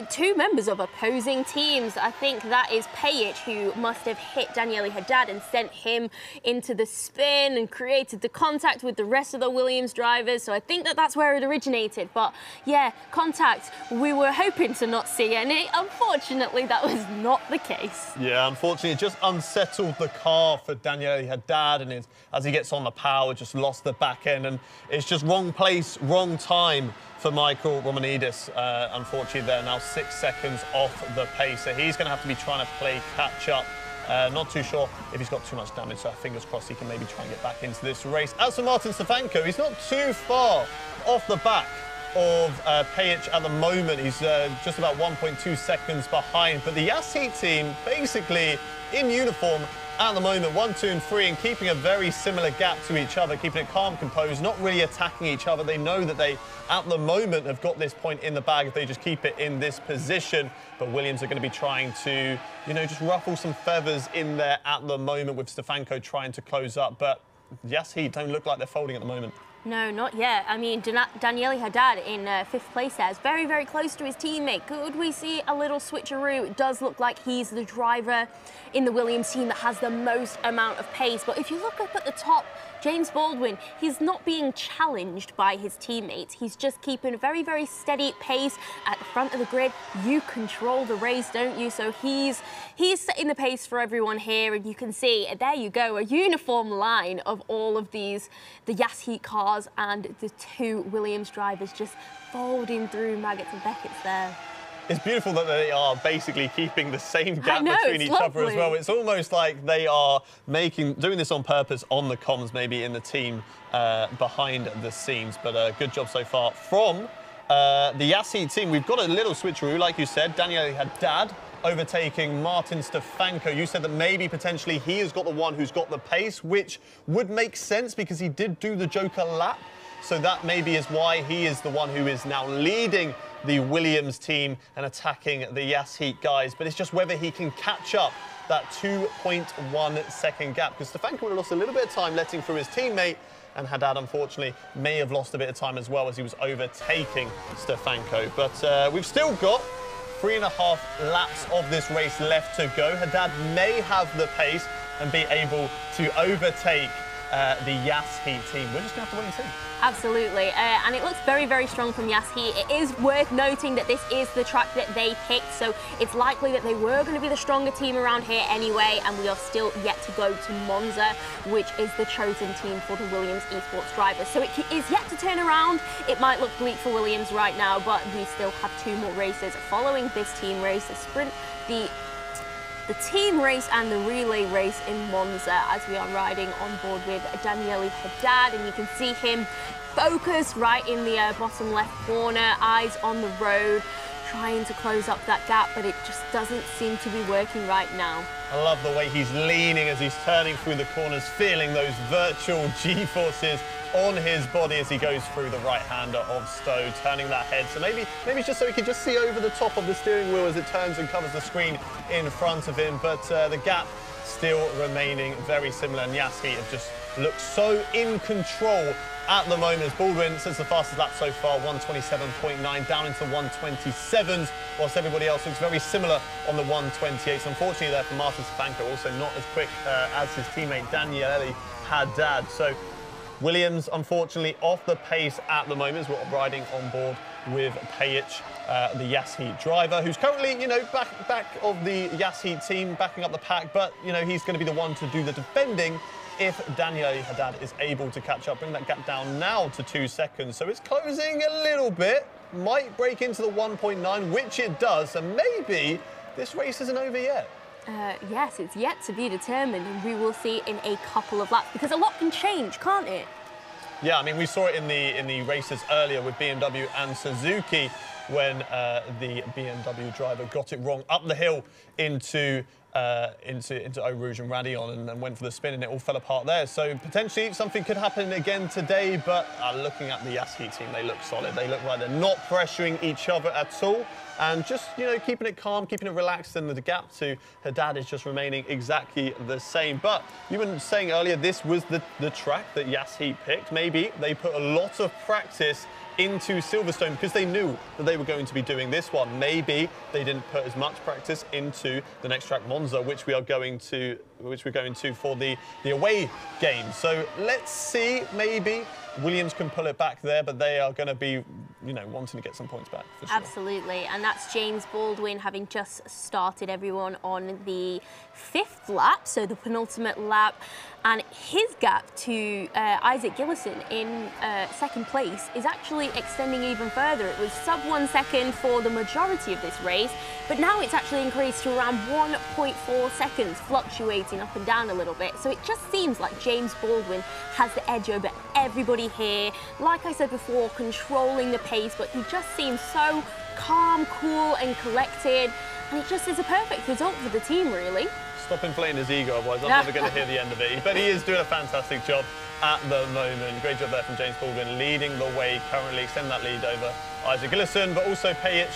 two members of opposing teams. I think that is Pajic, who must have hit Daniele Haddad and sent him into the spin and created the contact with the rest of the Williams drivers. So I think that that's where it originated. But yeah, contact we were hoping to not see, and unfortunately that was not the case. Yeah, unfortunately it just unsettled the car for Daniele Haddad, and as he gets on the power, just lost the back end, and it's just wrong place, wrong time for Michael Romanidis. Unfortunately, they're now 6 seconds off the pace, so he's going to have to be trying to play catch up. Not too sure if he's got too much damage, so fingers crossed he can maybe try and get back into this race. As for Martin Stefanko, he's not too far off the back of Pajic at the moment. He's just about 1.2 seconds behind, but the Yas Heat team basically in uniform at the moment, 1, 2 and 3, and keeping a very similar gap to each other, keeping it calm, composed, not really attacking each other. They know that they, at the moment, have got this point in the bag if they just keep it in this position. But Williams are going to be trying to, you know, just ruffle some feathers in there at the moment with Stefanko trying to close up. But Yas Heat don't look like they're folding at the moment. No, not yet. I mean, Daniele Haddad in 5th place there is very, very close to his teammate. Could we see a little switcheroo? It does look like he's the driver in the Williams team that has the most amount of pace. But if you look up at the top, James Baldwin, he's not being challenged by his teammates. He's just keeping a very, very steady pace at the front of the grid. You control the race, don't you? So he's setting the pace for everyone here, and you can see, there you go, a uniform line of all of these, the Yas Heat cars and the two Williams drivers just folding through Maggots and Beckett's there. It's beautiful that they are basically keeping the same gap between each lovely. other as well. It's almost like they are doing this on purpose on the comms, maybe in the team behind the scenes. But good job so far from the Yas Heat team. We've got a little switcheroo, like you said. Daniele Haddad overtaking Martin Stefanko. You said that maybe potentially he has got the one who's got the pace, which would make sense because he did do the Joker lap. So that maybe is why he is the one who is now leading the Williams team and attacking the Yas Heat guys. But it's just whether he can catch up that 2.1 second gap, because Stefanko would have lost a little bit of time letting through his teammate, and Haddad, unfortunately, may have lost a bit of time as well as he was overtaking Stefanko. But we've still got 3.5 laps of this race left to go. Haddad may have the pace and be able to overtake the Yas Heat team. We're just going to have to wait and see. Absolutely, and it looks very, very strong from Yas Heat. It is worth noting that this is the track that they picked, so it's likely that they were going to be the stronger team around here anyway, and we are still yet to go to Monza, which is the chosen team for the Williams Esports drivers. So it is yet to turn around. It might look bleak for Williams right now, but we still have 2 more races following this team race, the sprint, the team race and the relay race in Monza, as we are riding on board with Daniele Haddad, and you can see him focused right in the bottom left corner, eyes on the road, trying to close up that gap, but it just doesn't seem to be working right now. I love the way he's leaning as he's turning through the corners, feeling those virtual G-forces on his body as he goes through the right-hander of Stowe, turning that head. So maybe just so he can just see over the top of the steering wheel as it turns and covers the screen in front of him. But the gap still remaining very similar, and Yas Heat have just looked so in control at the moment as Baldwin says the fastest lap so far, 127.9, down into 127s, whilst everybody else looks very similar on the 128s. Unfortunately there for Martin Stefanko, also not as quick as his teammate Daniele Haddad. So Williams, unfortunately, off the pace at the moment as we're riding on board with Pajic, the Yas Heat driver, who's currently, you know, back of the Yas Heat team, backing up the pack, but, you know, he's going to be the one to do the defending if Daniele Haddad is able to catch up, bring that gap down now to 2 seconds. So it's closing a little bit, might break into the 1.9, which it does, so maybe this race isn't over yet. Yes, it's yet to be determined, and we will see in a couple of laps, because a lot can change, can't it? Yeah, I mean, we saw it in the races earlier with BMW and Suzuki when the BMW driver got it wrong up the hill into Eau Rouge and Raidillon and went for the spin, and it all fell apart there. So potentially something could happen again today, but looking at the Yas Heat team, they look solid. They look like they're not pressuring each other at all, and just, you know, keeping it calm, keeping it relaxed, and the gap to Haddad is just remaining exactly the same. But you were saying earlier this was the track that Yas Heat picked. Maybe they put a lot of practice into Silverstone because they knew that they were going to be doing this one. Maybe they didn't put as much practice into the next track, Monza, which we're going to for the away game. So let's see, maybe Williams can pull it back there, but they are going to be, you know, wanting to get some points back for sure. Absolutely, and that's James Baldwin having just started everyone on the 5th lap, so the penultimate lap, and his gap to Isaac Gillison in 2nd place is actually extending even further. It was sub 1 second for the majority of this race, but now it's actually increased to around 1.4 seconds, fluctuating up and down a little bit. So it just seems like James Baldwin has the edge over everybody here. Like I said before, controlling the pace, but he just seems so calm, cool and collected, and it just is a perfect result for the team, really. Stop inflating his ego, otherwise I'm never going to hear the end of it. But he is doing a fantastic job at the moment. Great job there from James Baldwin, leading the way currently, extending that lead over Isaac Gillison, but also Pajic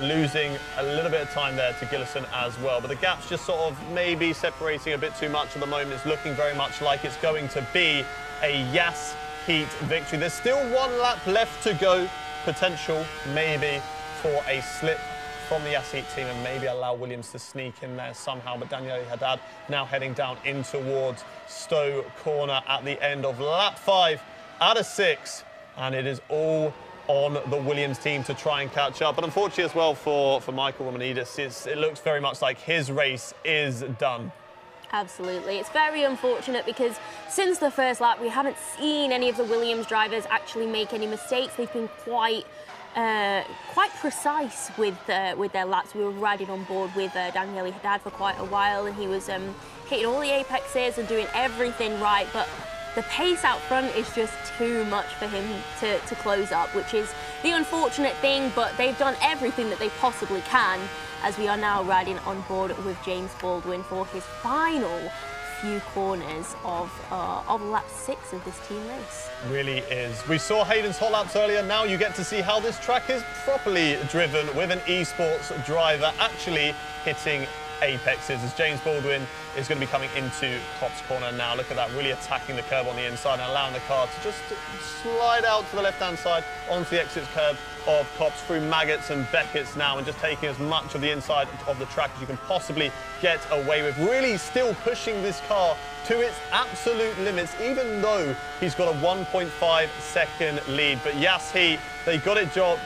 losing a little bit of time there to Gillison as well. But the gap's just sort of maybe separating a bit too much at the moment. It's looking very much like it's going to be a Yas Heat victory. There's still 1 lap left to go. Potential maybe for a slip from the Yas Heat team and maybe allow Williams to sneak in there somehow. But Daniele Haddad now heading down in towards Stowe Corner at the end of lap 5 out of 6. And it is all on the Williams team to try and catch up. But unfortunately as well for Michael Romanidis, it looks very much like his race is done. Absolutely. It's very unfortunate because since the 1st lap, we haven't seen any of the Williams drivers actually make any mistakes. They've been quite precise with their laps. We were riding on board with Daniele Haddad for quite a while, and he was hitting all the apexes and doing everything right, but the pace out front is just too much for him to close up, which is the unfortunate thing, but they've done everything that they possibly can as we are now riding on board with James Baldwin for his final few corners of lap 6 of this team race. Really is. We saw Hayden's hot laps earlier. Now you get to see how this track is properly driven with an esports driver actually hitting apexes, as James Baldwin is going to be coming into Kop's corner now. Look at that, really attacking the curb on the inside and allowing the car to just slide out to the left-hand side onto the exit curb of Kop's through Maggots and Beckett's now, and just taking as much of the inside of the track as you can possibly get away with. Really still pushing this car to its absolute limits, even though he's got a 1.5-second lead. But Yas Heat, they got it done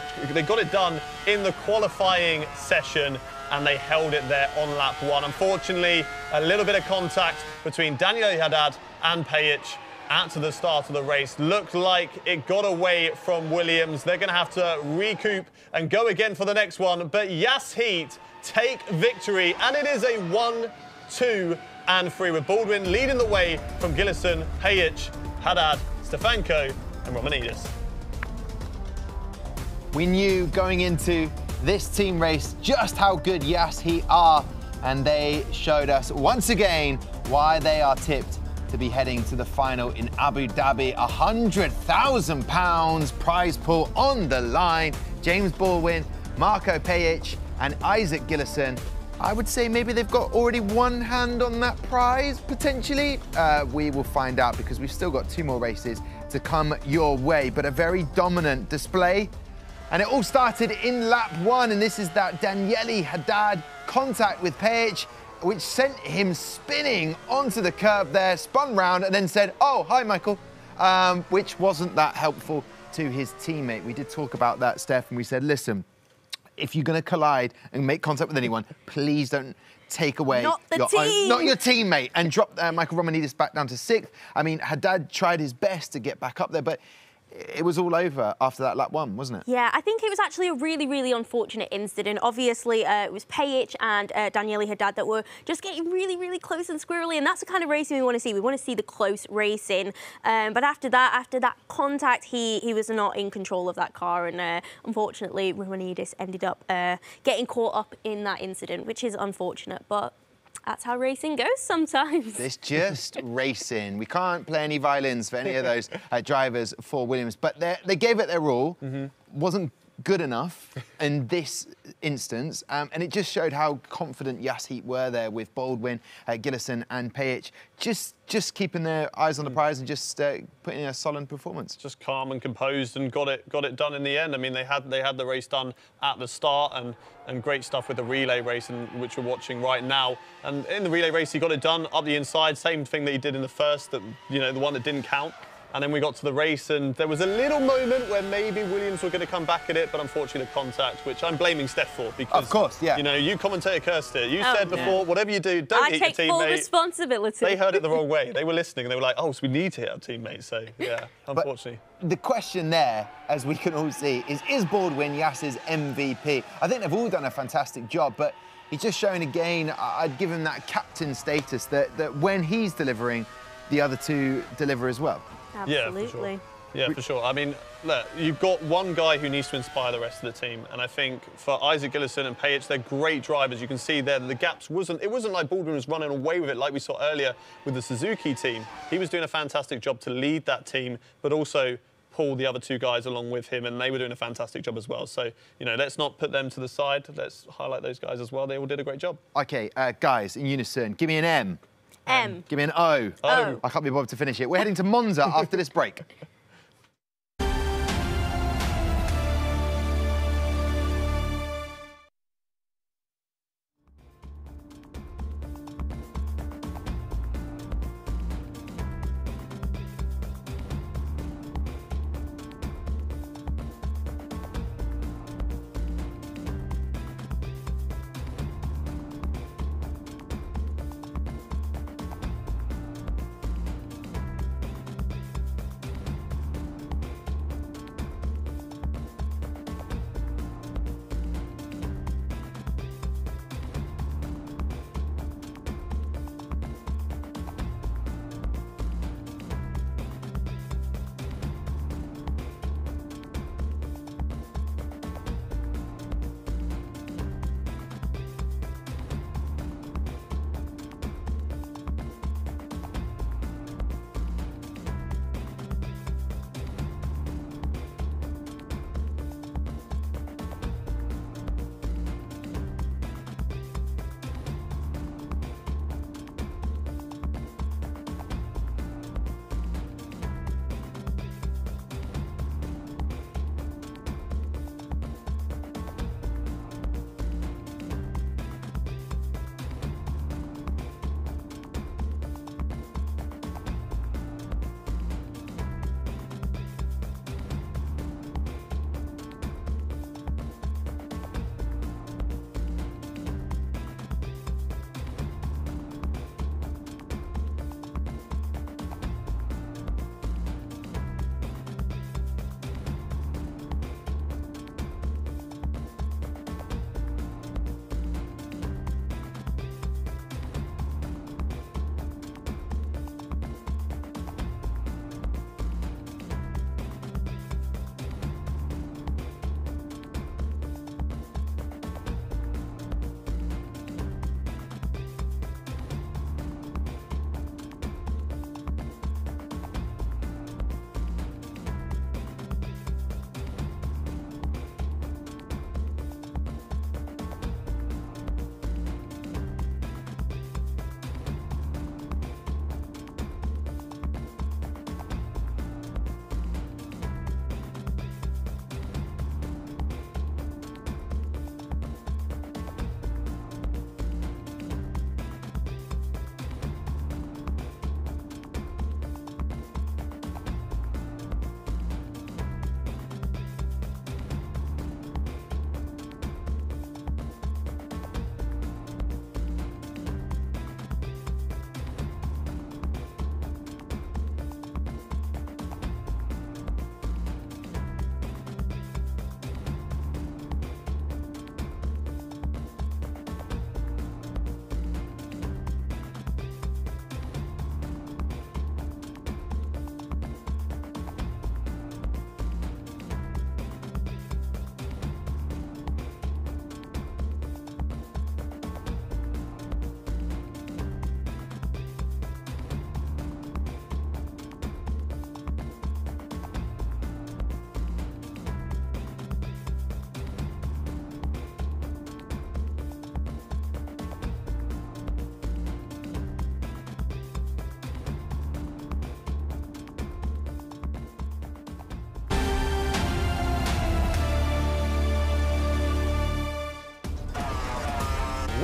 in the qualifying session, and they held it there on lap 1. Unfortunately, a little bit of contact between Daniele Haddad and Pejic at the start of the race. Looked like it got away from Williams. They're going to have to recoup and go again for the next one. But Yas Heat take victory, and it is a 1, 2, and 3, with Baldwin leading the way from Gillison, Pejic, Haddad, Stefanko, and Romanidis. We knew going into this team race just how good Yas Heat are, and they showed us once again why they are tipped to be heading to the final in Abu Dhabi. £100,000 prize pool on the line. James Baldwin, Marco Pejic, and Isaac Gillison. I would say maybe they've got already one hand on that prize, potentially. We will find out, because we've still got 2 more races to come your way, but a very dominant display. And it all started in lap 1, and this is that Daniele Haddad contact with Pejic, which sent him spinning onto the curb there, spun round, and then said, "Oh, hi, Michael," which wasn't that helpful to his teammate. We did talk about that, Steph, and we said, listen, if you're going to collide and make contact with anyone, please don't take away not your teammate, and drop Michael Romanidis back down to 6th. I mean, Haddad tried his best to get back up there, but it was all over after that lap 1, wasn't it? Yeah, I think it was actually a really, really unfortunate incident. Obviously, it was Pejic and Daniele Haddad that were just getting really, really close and squirrely, and that's the kind of racing we want to see. We want to see the close racing. But after that contact, he was not in control of that car, and unfortunately, Romanidis ended up getting caught up in that incident, which is unfortunate, but that's how racing goes sometimes. It's just racing. We can't play any violins for any of those drivers for Williams, but they gave it their all. Wasn't good enough in this instance, and it just showed how confident Yas Heat were there with Baldwin, Gillison and Pejic, just keeping their eyes on the prize and just putting in a solid performance. Just calm and composed, and got it done in the end. I mean, they had the race done at the start, and great stuff with the relay race, which we're watching right now. And in the relay race, he got it done up the inside, same thing that he did in the first, the one that didn't count. And then we got to the race, and there was a little moment where maybe Williams were going to come back at it, but unfortunately the contact, which I'm blaming Steph for, because, of course, yeah, you commentator cursed it. You said before, whatever you do, don't hit your teammate. I take full responsibility. They heard it the wrong way. They were listening, and they were like, oh, so we need to hit our teammates. So, yeah, unfortunately. But the question there, as we can all see, is Baldwin Yas's MVP? I think they've all done a fantastic job, but he's just shown again, I'd give him that captain status, that when he's delivering, the other 2 deliver as well. Absolutely. Yeah, for sure. I mean, look, you've got one guy who needs to inspire the rest of the team, and I think for Isaac Gillison and Pejic, they're great drivers. You can see there that the gaps it wasn't like Baldwin was running away with it like we saw earlier with the Suzuki team. He was doing a fantastic job to lead that team, but also pull the other 2 guys along with him, and they were doing a fantastic job as well. So, let's not put them to the side. Let's highlight those guys as well. They all did a great job. Okay, guys, in unison, give me an M. M. Give me an O. O. I can't be bothered to finish it. We're heading to Monza after this break.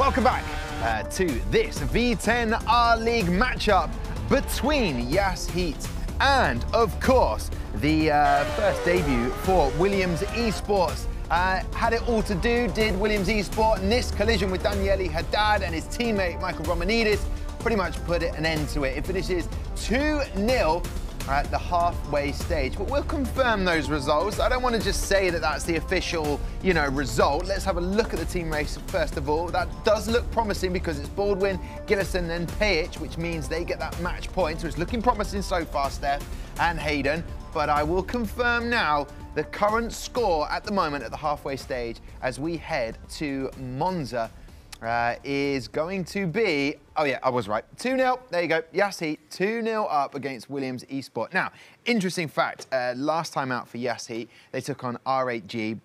Welcome back to this V10 R-League matchup between Yas Heat and, of course, the first debut for Williams Esports. Had it all to do, did Williams Esports, and this collision with Daniele Haddad and his teammate Michael Romanidis pretty much put an end to it. It finishes 2-0 at the halfway stage, but we'll confirm those results. I don't want to just say that that's the official, result. Let's have a look at the team race first of all. That does look promising because it's Baldwin, Gillison and Pajic, which means they get that match point. So it's looking promising so far, Steph and Hayden. But I will confirm now the current score at the moment at the halfway stage as we head to Monza is going to be, oh yeah, I was right, 2-0, there you go, Yas Heat, 2-0 up against Williams Esports. Now, interesting fact, last time out for Yas Heat, they took on R8G.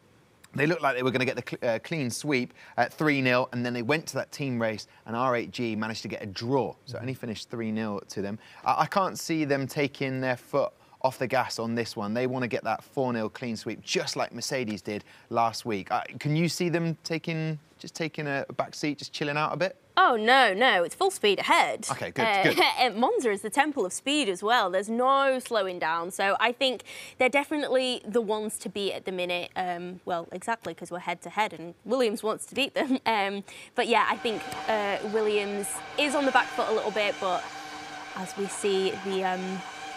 They looked like they were going to get the clean sweep at 3-0, and then they went to that team race, and R8G managed to get a draw, so only finished 3-0 to them. I can't see them taking their foot off the gas on this one. They want to get that 4-0 clean sweep, just like Mercedes did last week. Can you see them taking a back seat, just chilling out a bit? Oh, no, it's full speed ahead. Okay, good. Monza is the temple of speed as well. There's no slowing down. So I think they're definitely the ones to beat at the minute. Well, exactly, because we're head-to-head and Williams wants to beat them. But yeah, I think Williams is on the back foot a little bit, but as we see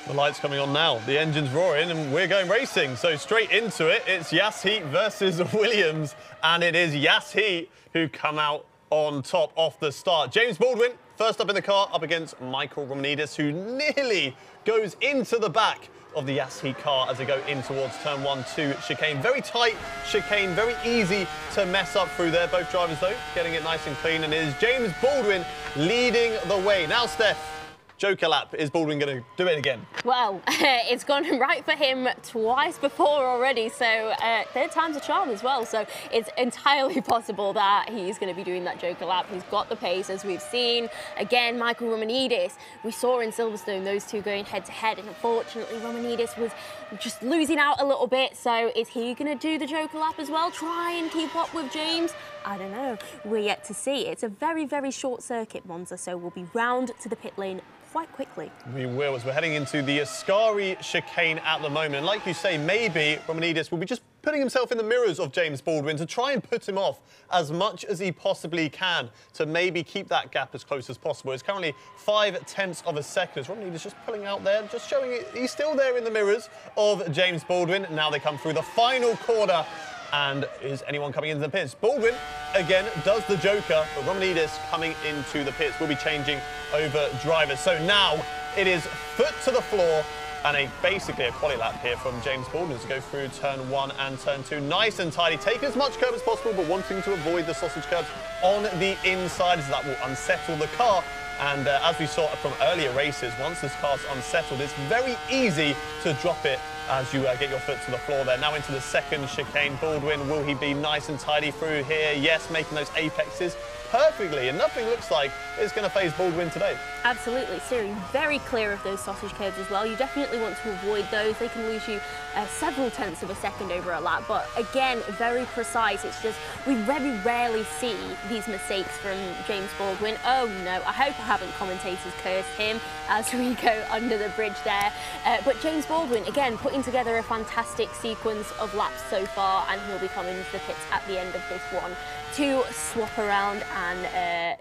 The light's coming on now, the engine's roaring, and we're going racing. So straight into it, it's Yas Heat versus Williams, and it is Yas Heat who come out on top off the start. James Baldwin, first up in the car, up against Michael Romanidis, who nearly goes into the back of the Yas Heat car as they go in towards turn 1-2 chicane. Very tight chicane, very easy to mess up through there. Both drivers, though, getting it nice and clean, and it is James Baldwin leading the way. Now, Steph, Joker lap, is Baldwin going to do it again? Well, it's gone right for him twice before already, so third time's a charm as well. So it's entirely possible that he's going to be doing that Joker lap. He's got the pace, as we've seen. Again, Michael Romanidis, we saw in Silverstone those two going head-to-head, and unfortunately Romanidis was just losing out a little bit. So is he going to do the Joker lap as well? Try and keep up with James? I don't know. We're yet to see. It's a very, very short circuit, Monza, so we'll be round to the pit lane quite quickly. We will, as we're heading into the Ascari chicane at the moment. And like you say, maybe Romanidis will be just putting himself in the mirrors of James Baldwin to try and put him off as much as he possibly can to maybe keep that gap as close as possible. It's currently 0.5 of a second as Romanidis just pulling out there, just showing it. He's still there in the mirrors of James Baldwin. Now they come through the final corner. And is anyone coming into the pits? Baldwin, again, does the Joker, but Romanidis coming into the pits will be changing over drivers. So now it is foot to the floor and basically a quali lap here from James Baldwin to go through turn 1 and turn 2. Nice and tidy, taking as much curb as possible, but wanting to avoid the sausage curbs on the inside, as that will unsettle the car. And as we saw from earlier races, once this car's unsettled, it's very easy to drop it as you get your foot to the floor there. Now into the second chicane. Baldwin, will he be nice and tidy through here? Yes, making those apexes perfectly, and nothing looks like it's going to phase Baldwin today. Absolutely, steering very clear of those sausage curbs as well. You definitely want to avoid those. They can lose you several tenths of a second over a lap, but again, very precise. It's just, we very rarely see these mistakes from James Baldwin. Oh no, I hope I haven't commentators cursed him as we go under the bridge there. But James Baldwin, again, putting together a fantastic sequence of laps so far, and he'll be coming to the pits at the end of this one to swap around and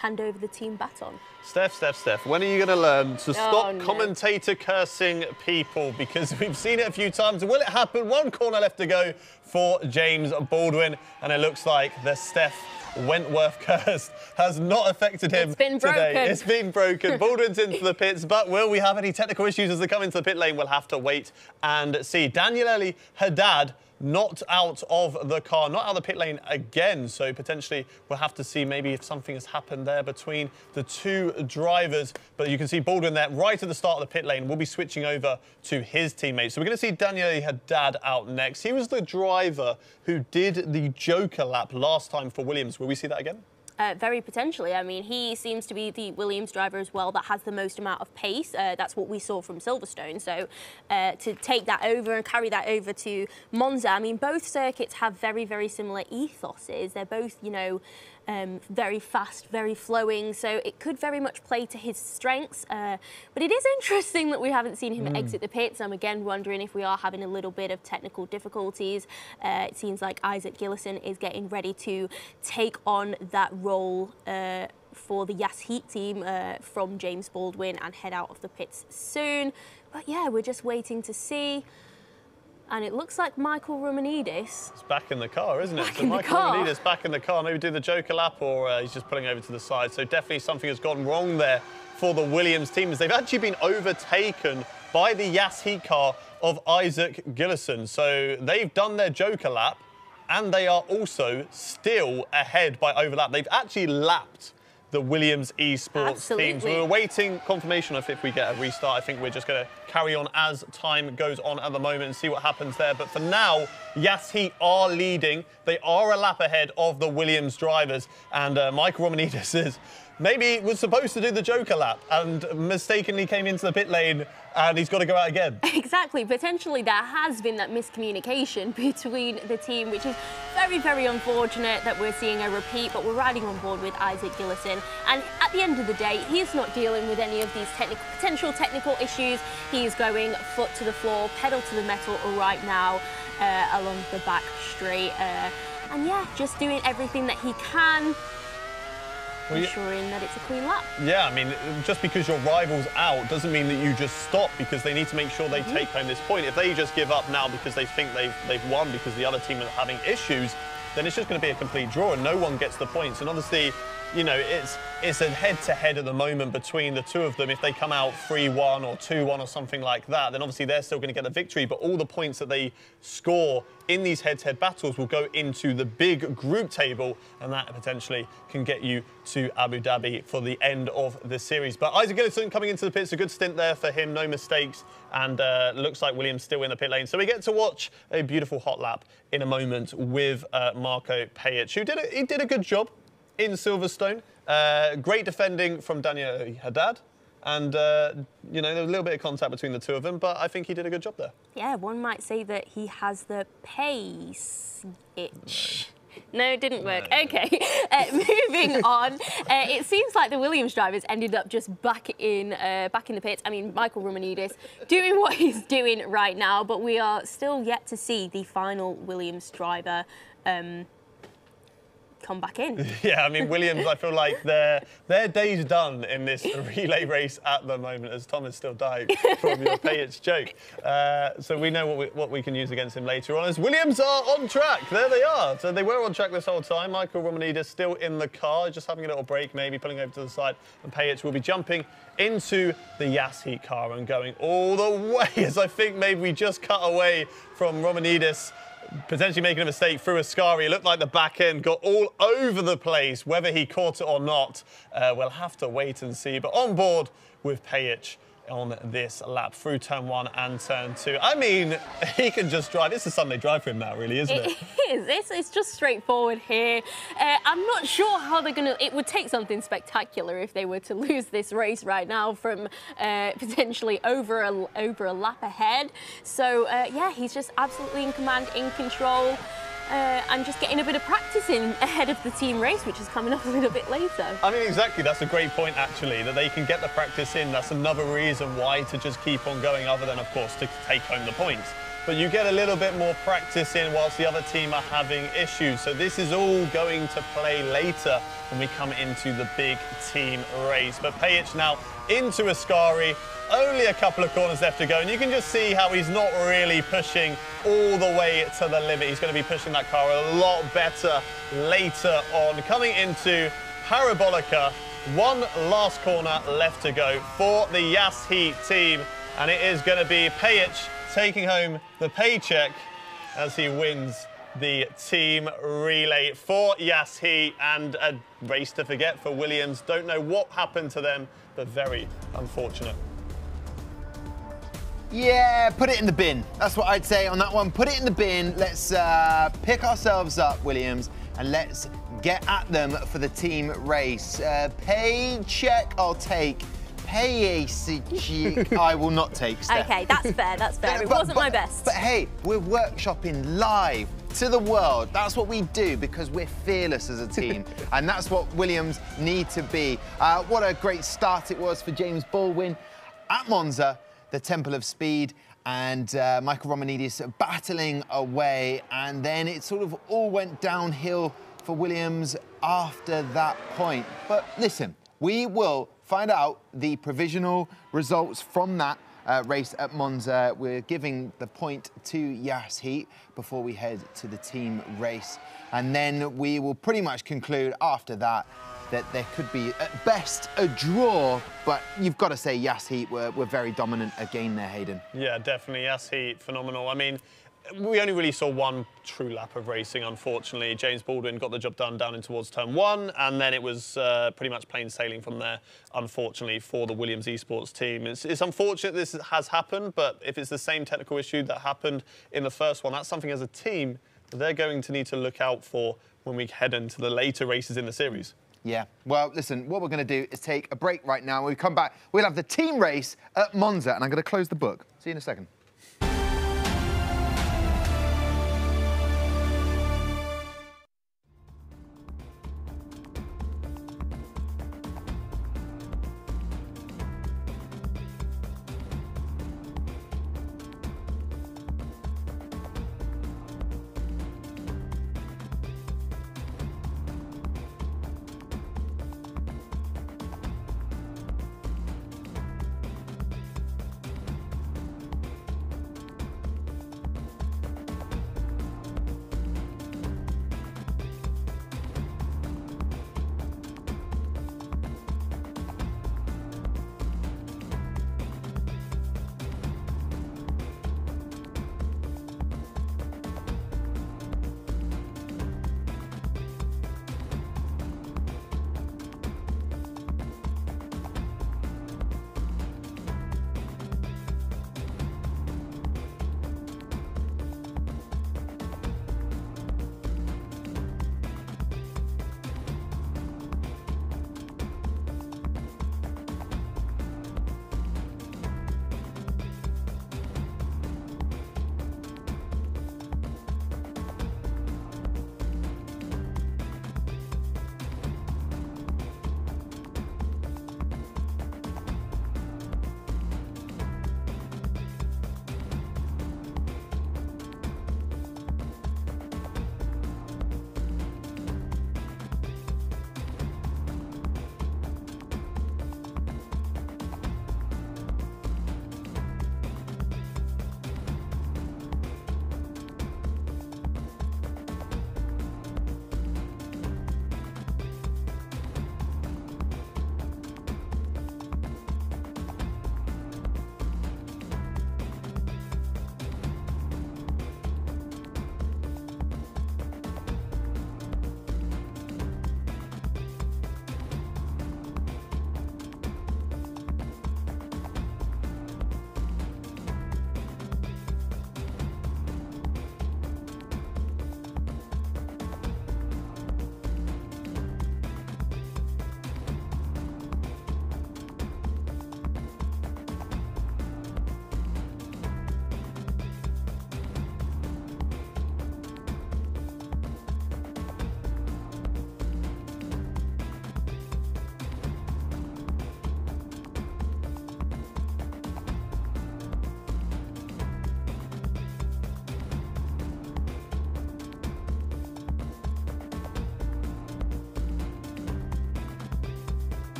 hand over the team baton. Steph, when are you going to learn to stop commentator cursing people? Because we've seen it a few times. Will it happen? One corner left to go for James Baldwin, and it looks like the Steph Wentworth curse has not affected him today. It's been broken. Baldwin's into the pits, but will we have any technical issues as they come into the pit lane? We'll have to wait and see. Daniele Haddad not out of the car, not out of the pit lane again. So potentially we'll have to see maybe if something has happened there between the two drivers. But you can see Baldwin there right at the start of the pit lane. We'll be switching over to his teammates. So we're going to see Daniele Haddad out next. He was the driver who did the Joker lap last time for Williams. Will we see that again? Very potentially. I mean, he seems to be the Williams driver as well that has the most amount of pace. That's what we saw from Silverstone. So to take that over and carry that over to Monza, I mean, both circuits have very, very similar ethoses. They're both, you know, very fast, very flowing, so it could very much play to his strengths. But it is interesting that we haven't seen him exit the pits. I'm again wondering if we are having a little bit of technical difficulties. It seems like Isaac Gillison is getting ready to take on that role for the Yas Heat team from James Baldwin and head out of the pits soon. But yeah, we're just waiting to see. And it looks like Michael Romanidis. It's back in the car, isn't it? Back in the Michael car. Romanidis back in the car. Maybe do the Joker lap, or he's just pulling over to the side. So definitely something has gone wrong there for the Williams team, as they've actually been overtaken by the Yas Heat car of Isaac Gillison. So they've done their Joker lap, and they are also still ahead by overlap. They've actually lapped the Williams Esports team. So we're waiting confirmation of if we get a restart. I think we're just going to carry on as time goes on at the moment and see what happens there. But for now, Yas Heat are leading. They are a lap ahead of the Williams drivers. And Michael Romanidis maybe was supposed to do the Joker lap and mistakenly came into the pit lane, and he's got to go out again. Exactly. Potentially there has been that miscommunication between the team, which is very, very unfortunate that we're seeing a repeat, but we're riding on board with Isaac Gillison. And at the end of the day, he's not dealing with any of these potential technical issues. He's going foot to the floor, pedal to the metal right now along the back straight. And yeah, just doing everything that he can, ensuring that it's a clean lap. Yeah, I mean, just because your rival's out doesn't mean that you just stop, because they need to make sure they take home this point. If they just give up now because they think they've won because the other team are having issues, then it's just going to be a complete draw and no one gets the points. And obviously, you know, it's a head-to-head at the moment between the two of them. If they come out 3-1 or 2-1 or something like that, then obviously they're still going to get the victory. But all the points that they score in these head-to-head battles will go into the big group table, and that potentially can get you to Abu Dhabi for the end of the series. But Isaac Gillison coming into the pits, a good stint there for him, no mistakes, and looks like Williams still in the pit lane. So we get to watch a beautiful hot lap in a moment with Marco Pajic, who did a good job in Silverstone. Great defending from Daniel Haddad. And, you know, there was a little bit of contact between the two of them, but I think he did a good job there. Yeah, one might say that he has the pace itch. No, it didn't work. No. Okay, moving on. It seems like the Williams drivers ended up just back in the pits. I mean, Michael Romanidis doing what he's doing right now, but we are still yet to see the final Williams driver come back in. Yeah, I mean, Williams, I feel like their day's done in this relay race at the moment, as Tom is still dying from your Pajic joke. So we know what we can use against him later on, as Williams are on track. There they are. So they were on track this whole time. Michael Romanidis still in the car, just having a little break, maybe pulling over to the side. And Pajic will be jumping into the Yas Heat car and going all the way, as I think maybe we just cut away from Romanidis potentially making a mistake through Ascari. It looked like the back end got all over the place. Whether he caught it or not, we'll have to wait and see. But on board with Pajic on this lap through turn 1 and turn 2. I mean, he can just drive. It's a Sunday drive for him now, really, isn't it? It is. It's just straightforward here. I'm not sure how they're going to... It would take something spectacular if they were to lose this race right now from potentially over a lap ahead. So, yeah, he's just absolutely in command, in control. And just getting a bit of practice in ahead of the team race, which is coming up a little bit later. I mean, exactly. That's a great point, actually, that they can get the practice in. That's another reason why to just keep on going, other than, of course, to take home the points. But you get a little bit more practice in whilst the other team are having issues. So this is all going to play later when we come into the big team race. But Pajic now into Ascari. Only a couple of corners left to go, and you can just see how he's not really pushing all the way to the limit. He's going to be pushing that car a lot better later on. Coming into Parabolica, one last corner left to go for the Yas Heat team, and it is going to be Pajic taking home the paycheck as he wins the team relay for Yas Heat, and a race to forget for Williams. Don't know what happened to them, but very unfortunate. Yeah, put it in the bin. That's what I'd say on that one. Put it in the bin. Let's pick ourselves up, Williams, and let's get at them for the team race. Paycheck, I'll take. Pajic, I will not take, Steph. Okay, that's fair, that's fair. It wasn't my best. But hey, we're workshopping live to the world. That's what we do because we're fearless as a team. And that's what Williams need to be. What a great start it was for James Baldwin at Monza, the Temple of Speed. And Michael Romanidis battling away. And then it sort of all went downhill for Williams after that point. But listen, we will find out the provisional results from that race at Monza. We're giving the point to Yas Heat before we head to the team race. And then we will pretty much conclude after that that there could be, at best, a draw. But you've got to say Yas Heat were very dominant again there, Hayden. Yeah, definitely. Yas Heat, phenomenal. I mean, we only really saw one true lap of racing, unfortunately. James Baldwin got the job done down in towards turn 1, and then it was pretty much plain sailing from there, unfortunately, for the Williams Esports team. It's unfortunate this has happened, but if it's the same technical issue that happened in the first one, that's something as a team that they're going to need to look out for when we head into the later races in the series. Yeah, well, listen, what we're going to do is take a break right now. When we come back, we'll have the team race at Monza, and I'm going to close the book. See you in a second.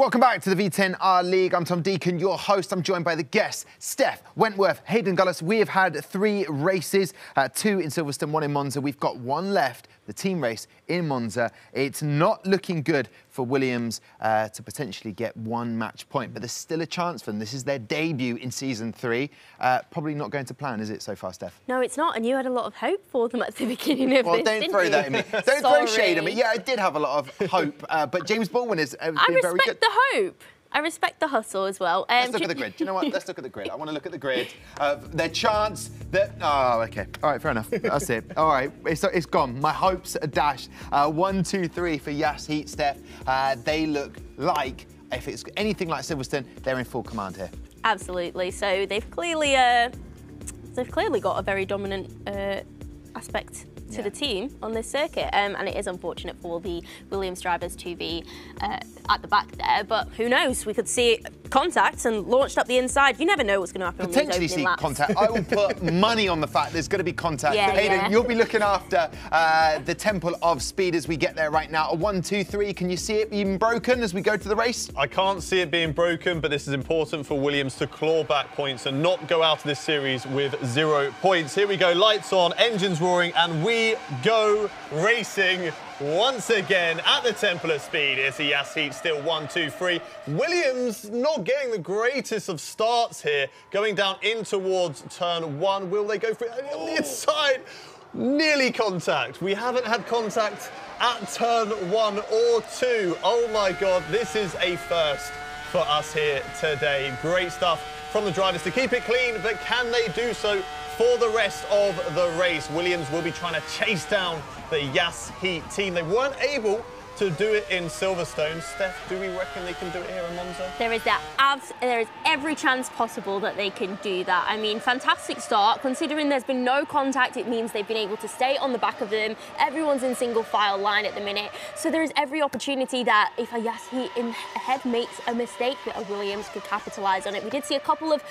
Welcome back to the V10R League. I'm Tom Deacon, your host. I'm joined by the guests, Steph, Wentworth, Hayden Gullis. We have had 3 races, 2 in Silverstone, 1 in Monza. We've got 1 left, the team race in Monza. It's not looking good for Williams to potentially get 1 match point, but there's still a chance for them. This is their debut in Season 3. Probably not going to plan, is it, so far, Steph? No, it's not, and you had a lot of hope for them at the beginning of this, don't throw that at me. Don't throw shade at me. Yeah, I did have a lot of hope, but James Baldwin has been very good. I respect the hope. I respect the hustle as well. Let's look at the grid. Do you know what? Let's look at the grid. I want to look at the grid. Their chance that... Oh, OK. All right, fair enough. That's it. All right, it's gone. My hopes are dashed. 1, 2, 3 for Yas Heat, Steph. They look like, if it's anything like Silverstone, they're in full command here. Absolutely. So they've clearly got a very dominant aspect to the team on this circuit, and it is unfortunate for the Williams drivers to be at the back there, but who knows, we could see contact and launched up the inside. You never know what's going to happen. Potentially see contact. I will put money on the fact there's going to be contact. Yeah, Hayden, you'll be looking after the Temple of Speed as we get there right now. A 1, 2, 3. Can you see it being broken as we go to the race? I can't see it being broken, but this is important for Williams to claw back points and not go out of this series with 0 points. Here we go, lights on, engines roaring, and we go racing once again at the Temple of Speed. It's a Yas Heat, still 1, 2, 3. Williams not getting the greatest of starts here, going down in towards turn 1. Will they go for it on the inside? Nearly contact. We haven't had contact at turn 1 or 2. Oh my God, this is a first for us here today. Great stuff from the drivers to keep it clean, but can they do so for the rest of the race? Williams will be trying to chase down the Yas Heat team. They weren't able to do it in Silverstone. Steph, do we reckon they can do it here in Monza? There is every chance possible that they can do that. I mean, fantastic start. Considering there's been no contact, it means they've been able to stay on the back of them. Everyone's in single file line at the minute. So there is every opportunity that if a Yas Heat in ahead makes a mistake, that a Williams could capitalise on it. We did see a couple of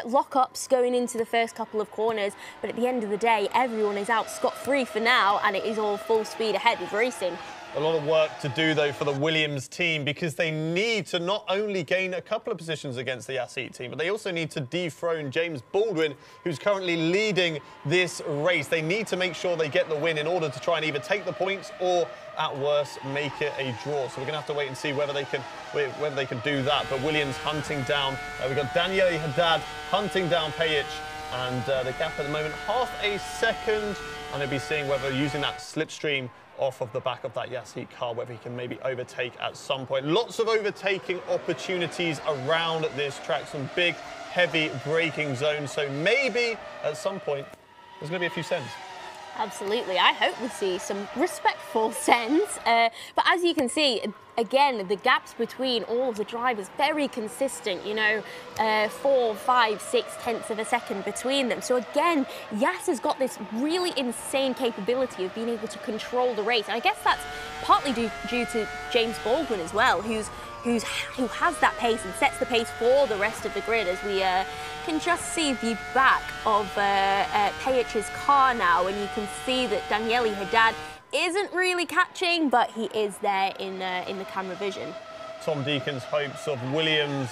lock-ups going into the first couple of corners, but at the end of the day, everyone is out scot-free for now, and it is all full speed ahead with racing. A lot of work to do, though, for the Williams team, because they need to not only gain a couple of positions against the Yas Heat team, but they also need to dethrone James Baldwin, who's currently leading this race. They need to make sure they get the win in order to try and either take the points or, at worst, make it a draw. So we're going to have to wait and see whether they can do that. But Williams hunting down. We've got Daniele Haddad hunting down Pejic, and the gap at the moment, half a second. And they'll be seeing whether using that slipstream off of the back of that Yas Heat car, whether he can maybe overtake at some point. Lots of overtaking opportunities around this track, some big, heavy braking zones. So maybe at some point, there's going to be a few sends. Absolutely. I hope we see some respectful sends. But as you can see, again, the gaps between all of the drivers, very consistent, you know, 4, 5, 6 tenths of a second between them. So again, Yas has got this really insane capability of being able to control the race. And I guess that's partly due to James Baldwin as well, who has that pace and sets the pace for the rest of the grid, as we can just see the back of Pejic's car now, and you can see that Daniele Haddad isn't really catching, but he is there in the camera vision. Tom Deacon's hopes of Williams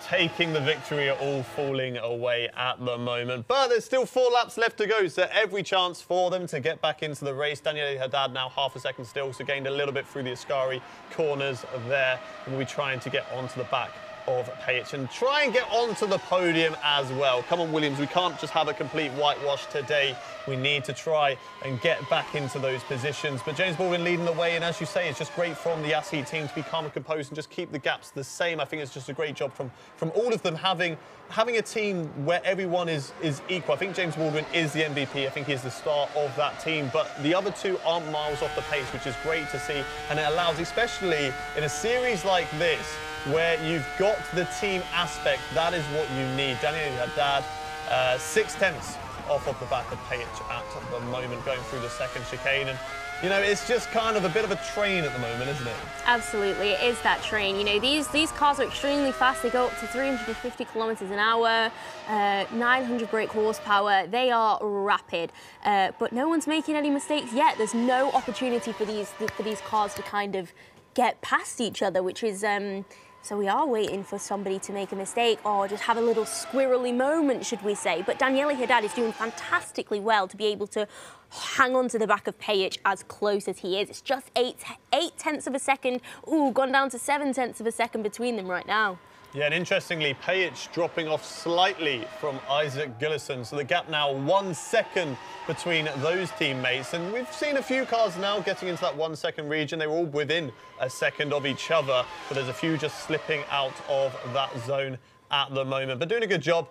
taking the victory are all falling away at the moment. But there's still 4 laps left to go, so every chance for them to get back into the race. Daniele Haddad now half a second still, so gained a little bit through the Ascari corners there. And we'll be trying to get onto the back of Pejic and try and get onto the podium as well. Come on, Williams, we can't just have a complete whitewash today. We need to try and get back into those positions. But James Baldwin leading the way, and as you say, it's just great from the Yas Heat team to be calm and composed and just keep the gaps the same. I think it's just a great job from all of them having a team where everyone is equal. I think James Baldwin is the MVP. I think he's the star of that team, but the other 2 aren't miles off the pace, which is great to see, and it allows, especially in a series like this, where you've got the team aspect, that is what you need. Daniele Haddad, 6 tenths off of the back of Pejic at the moment, going through the second chicane. And, you know, it's just kind of a bit of a train at the moment, isn't it? Absolutely, it is that train. You know, these cars are extremely fast. They go up to 350 kilometers an hour, 900 brake horsepower. They are rapid, but no one's making any mistakes yet. There's no opportunity for these cars to kind of get past each other, which is So we are waiting for somebody to make a mistake or just have a little squirrely moment, should we say. But Daniele Haddad is doing fantastically well to be able to hang on to the back of Pejic as close as he is. It's just 8/10 of a second. Ooh, gone down to 7/10 of a second between them right now. Yeah, and interestingly, Pejic dropping off slightly from Isaac Gillison. So the gap now 1 second between those teammates. And we've seen a few cars now getting into that 1 second region. They were all within a second of each other, but there's a few just slipping out of that zone at the moment. But doing a good job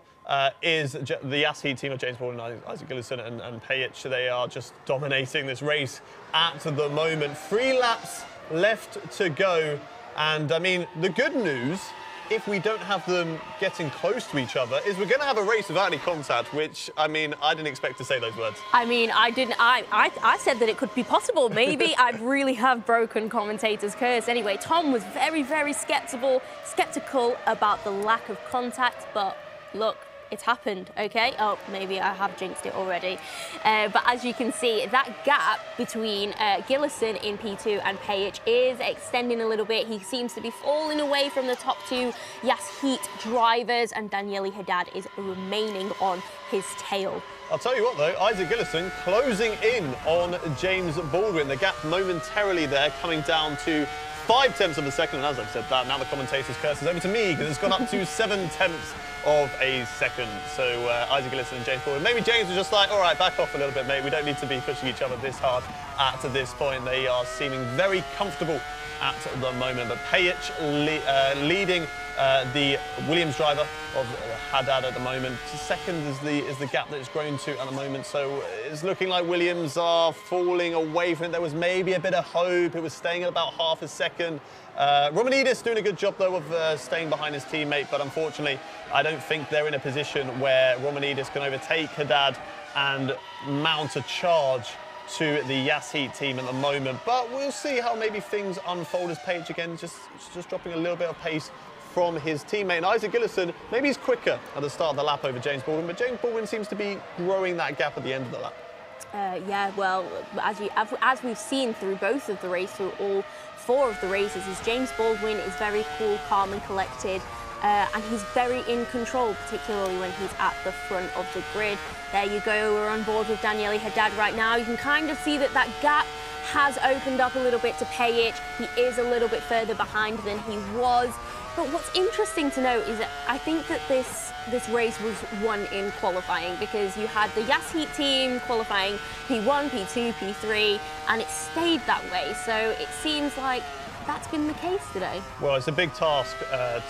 is the Yas Heat team of James Baldwin, Isaac Gillison and Pejic. They are just dominating this race at the moment. 3 laps left to go. And I mean, the good news, if we don't have them getting close to each other, is we're going to have a race without any contact, which, I mean, I didn't expect to say those words. I mean, I didn't. I said that it could be possible. Maybe I really have broken commentator's curse. Anyway, Tom was very, very skeptical about the lack of contact, but look, it's happened, okay? Oh, maybe I have jinxed it already. But as you can see, that gap between Gillison in P2 and Pejic is extending a little bit. He seems to be falling away from the top 2 Yas Heat drivers, and Daniele Haddad is remaining on his tail. I'll tell you what, though, Isaac Gillison closing in on James Baldwin. The gap momentarily there coming down to 5/10 of a second, and as I've said that, now the commentator's curse is over to me because it's gone up to 7/10 of a second. So Isaac Gillison and James Baldwin. Maybe James was just like, all right, back off a little bit, mate. We don't need to be pushing each other this hard at this point. They are seeming very comfortable at the moment. But Pejic leading the Williams driver of Haddad at the moment. Second is the gap that it's grown to at the moment. So it's looking like Williams are falling away from it. There was maybe a bit of hope. It was staying at about half a second. Romanidis doing a good job, though, of staying behind his teammate, but unfortunately, I don't think they're in a position where Romanidis can overtake Haddad and mount a charge to the Yas Heat team at the moment. But we'll see how maybe things unfold as Pejic again just dropping a little bit of pace from his teammate. And Isaac Gillison, maybe he's quicker at the start of the lap over James Baldwin, but James Baldwin seems to be growing that gap at the end of the lap. Yeah, well, as we've seen through both of the race, through all 4 of the races, is James Baldwin is very cool, calm and collected, and he's very in control, particularly when he's at the front of the grid. There you go, we're on board with Daniele Haddad right now. You can kind of see that gap has opened up a little bit to Pejic. He is a little bit further behind than he was. But what's interesting to note is that I think that this race was won in qualifying, because you had the Yas Heat team qualifying P1, P2, P3, and it stayed that way. So it seems like that's been the case today. Well, it's a big task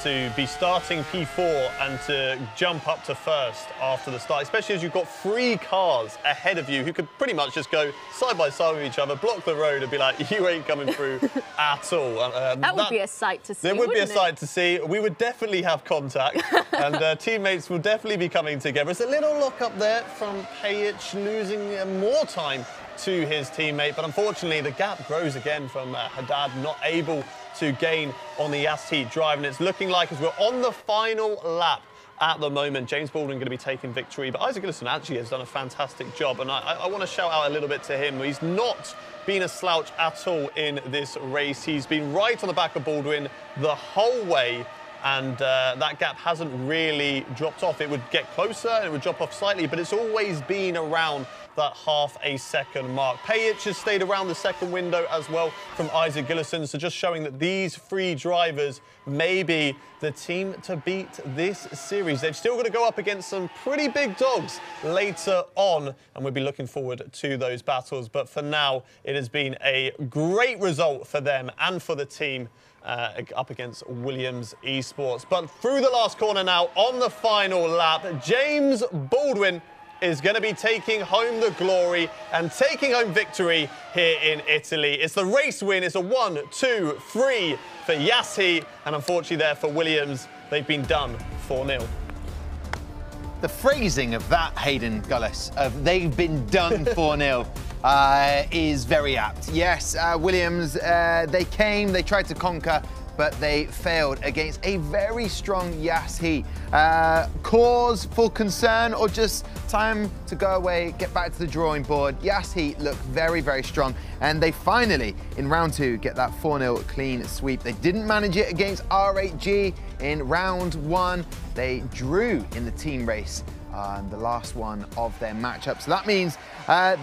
to be starting P4 and to jump up to first after the start, especially as you've got 3 cars ahead of you who could pretty much just go side by side with each other, block the road and be like, you ain't coming through at all. That would be a sight to see. There would be a sight to see. We would definitely have contact and teammates will definitely be coming together. It's a little lock up there from Pejic, losing more time to his teammate, but unfortunately the gap grows again from Haddad, not able to gain on the Yas Heat drive, and it's looking like, as we're on the final lap at the moment, James Baldwin going to be taking victory, but Isaac Gillison actually has done a fantastic job, and I want to shout out a little bit to him. He's not been a slouch at all in this race. He's been right on the back of Baldwin the whole way, and that gap hasn't really dropped off. It would get closer and it would drop off slightly, but it's always been around that half a second mark. Pejic has stayed around the second window as well from Isaac Gillison, so just showing that these 3 drivers may be the team to beat this series. They've still got to go up against some pretty big dogs later on, and we'll be looking forward to those battles. But for now, it has been a great result for them and for the team up against Williams Esports. But through the last corner now, on the final lap, James Baldwin is going to be taking home the glory and taking home victory here in Italy. It's the race win. It's a 1, 2, 3 for Yas Heat, and unfortunately there for Williams, they've been done 4-0. The phrasing of that, Hayden Gullis, of they've been done 4-0, is very apt. Yes, Williams, they tried to conquer but they failed against a very strong Yas Heat. Cause for concern or just time to go away, get back to the drawing board? Yas Heat look very, very strong, and they finally, in round 2, get that 4-0 clean sweep. They didn't manage it against R8G in round 1. They drew in the team race, the last one of their matchup. So that means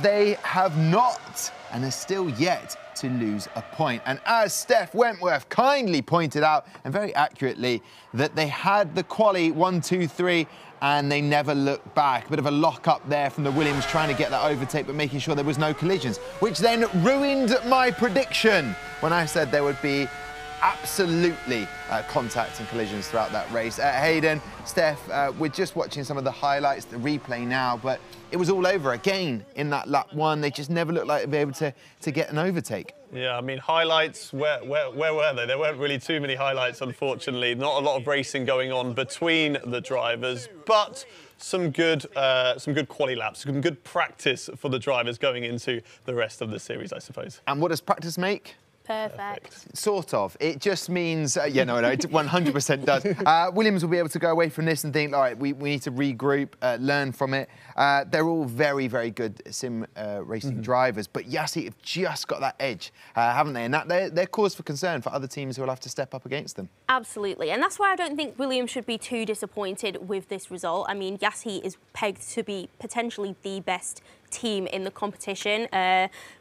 they have not and are still yet to lose a point. And as Steph Wentworth kindly pointed out, and very accurately, that they had the quali 1, 2, 3, and they never looked back. A bit of a lock-up there from the Williams trying to get that overtake, but making sure there was no collisions, which then ruined my prediction when I said there would be absolutely contact and collisions throughout that race. Hayden, Steph, we're just watching some of the highlights, the replay now, but it was all over again in that lap 1. They just never looked like they'd be able to get an overtake. Yeah, I mean, highlights, where were they? There weren't really too many highlights, unfortunately. Not a lot of racing going on between the drivers, but some good quali laps, some good practice for the drivers going into the rest of the series, I suppose. And what does practice make? Perfect. Sort of. It just means, it 100% does. Williams will be able to go away from this and think, all right, we need to regroup, learn from it. They're all very, very good sim racing drivers, but Yas Heat have just got that edge, haven't they? And they're cause for concern for other teams who will have to step up against them. Absolutely, and that's why I don't think Williams should be too disappointed with this result. I mean, Yas Heat is pegged to be potentially the best team in the competition,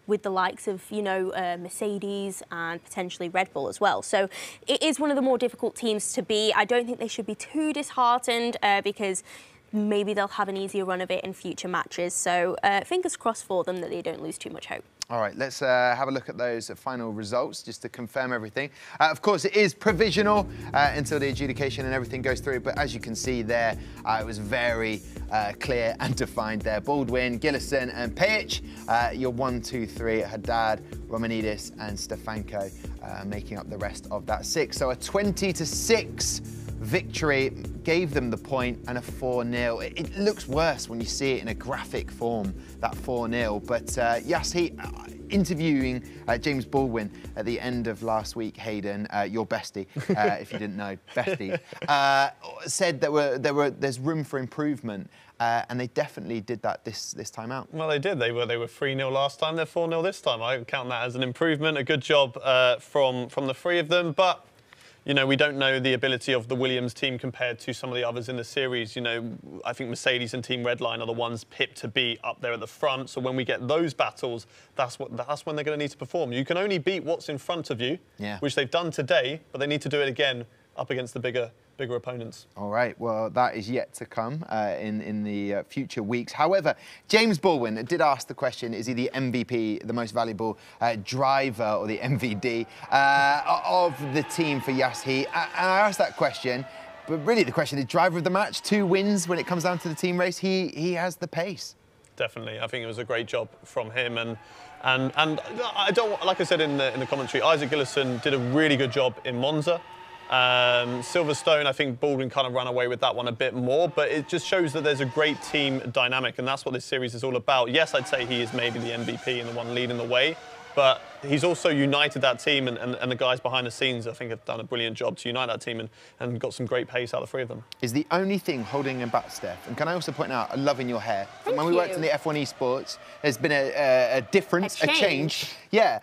with the likes of, Mercedes and potentially Red Bull as well. So it is one of the more difficult teams to beat. I don't think they should be too disheartened because maybe they'll have an easier run of it in future matches. So fingers crossed for them that they don't lose too much hope. All right, let's have a look at those final results just to confirm everything. Of course, it is provisional until the adjudication and everything goes through, but as you can see there, it was very clear and defined there. Baldwin, Gillison and Pajic, your 1, 2, 3, Haddad, Romanidis and Stefanko making up the rest of that 6. So a 20-6 victory gave them the point and a 4-0. It looks worse when you see it in a graphic form, that 4-0. But Yas Heat, interviewing James Baldwin at the end of last week, Hayden, your bestie, if you didn't know, bestie, said that there's room for improvement. And they definitely did that this time out. Well, they did. They were 3-0 last time. They're 4-0 this time. I count that as an improvement. A good job from the 3 of them. But we don't know the ability of the Williams team compared to some of the others in the series. I think Mercedes and Team Redline are the ones pipped to be up there at the front. So when we get those battles, that's when they're going to need to perform. You can only beat what's in front of you, which they've done today, but they need to do it again up against the bigger opponents. All right, well, that is yet to come in the future weeks. However, James Baldwin did ask the question, is he the MVP, the most valuable driver, or the MVD of the team for Yas Heat? And I asked that question, but really the question is driver of the match, 2 wins when it comes down to the team race. He has the pace. Definitely, I think it was a great job from him, and I don't, like I said in the commentary, Isaac Gillison did a really good job in Monza. Silverstone, I think Baldwin kind of ran away with that one a bit more, but it just shows that there's a great team dynamic, and that's what this series is all about. Yes, I'd say he is maybe the MVP and the one leading the way, but he's also united that team, and the guys behind the scenes, I think, have done a brilliant job to unite that team and got some great pace out of the 3 of them. Is the only thing holding him back, Steph, and can I also point out, I'm loving your hair. Thank when you. we worked in the F1 Esports, there's been a difference, a change. Yeah,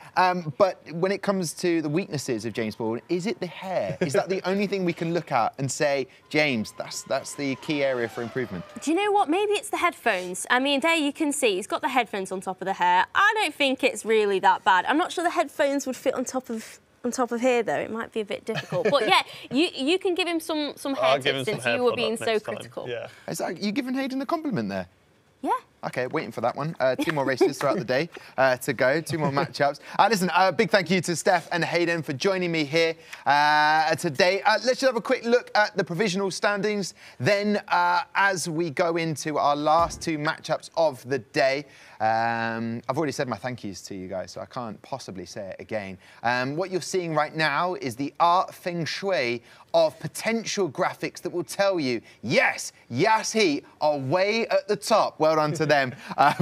but when it comes to the weaknesses of James Baldwin, is it the hair? Is that the only thing we can look at and say, James, that's the key area for improvement? Do you know what? Maybe it's the headphones. I mean, there you can see he's got the headphones on top of the hair. I don't think it's really that bad. I'm not sure the headphones would fit on top of here, though. It might be a bit difficult. But yeah, you can give him some hair tips since you were being so critical. Yeah. Is that, you giving Hayden a compliment there? Yeah. OK, waiting for that one. 2 more races throughout the day to go, 2 more matchups. Listen, a big thank you to Steph and Hayden for joining me here today. Let's just have a quick look at the provisional standings. Then, as we go into our last 2 matchups of the day, I've already said my thank yous to you guys, so I can't possibly say it again. What you're seeing right now is the art feng shui of potential graphics that will tell you, yes, Yas Heat are way at the top. Well done to them. them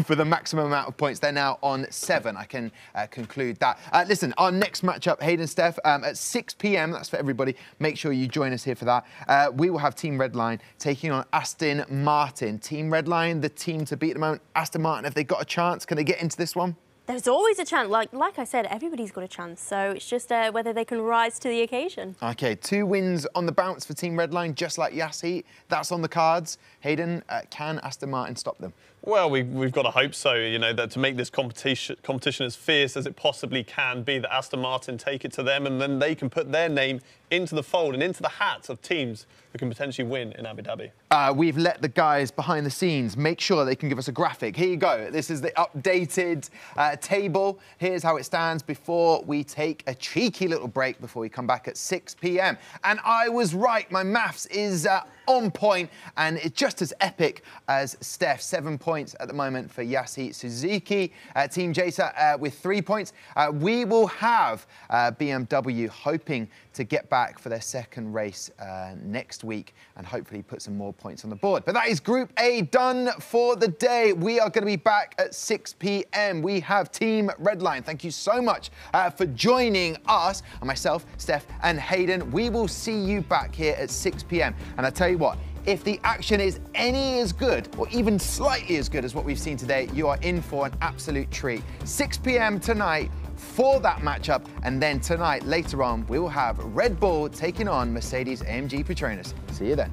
for the maximum amount of points. They're now on 7. I can conclude that. Listen, our next matchup, Hayden, Steph, at 6 p.m. That's for everybody. Make sure you join us here for that. We will have Team Redline taking on Aston Martin. Team Redline, the team to beat at the moment. Aston Martin, have they got a chance? Can they get into this one? There's always a chance. Like I said, everybody's got a chance. So it's just whether they can rise to the occasion. OK, 2 wins on the bounce for Team Redline, just like Yas Heat. That's on the cards. Hayden, can Aston Martin stop them? Well, we've got to hope so, you know, that to make this competition as fierce as it possibly can be, that Aston Martin take it to them and then they can put their name into the fold and into the hats of teams who can potentially win in Abu Dhabi. We've let the guys behind the scenes make sure they can give us a graphic. Here you go. This is the updated table. Here's how it stands before we take a cheeky little break before we come back at 6 p.m. And I was right. My maths is on point, and it's just as epic as Steph. 7 points at the moment for Yas Heat Suzuki. Team Jasa with 3 points. We will have BMW hoping to get back for their second race next week and hopefully put some more points on the board. But that is Group A done for the day. We are going to be back at 6 p.m. We have Team Redline. Thank you so much for joining us, and myself, Steph and Hayden. We will see you back here at 6 p.m. And I tell you what, if the action is any as good or even slightly as good as what we've seen today, you are in for an absolute treat. 6 p.m. tonight for that matchup, and then tonight, later on, we will have Red Bull taking on Mercedes-AMG Petronas. See you then.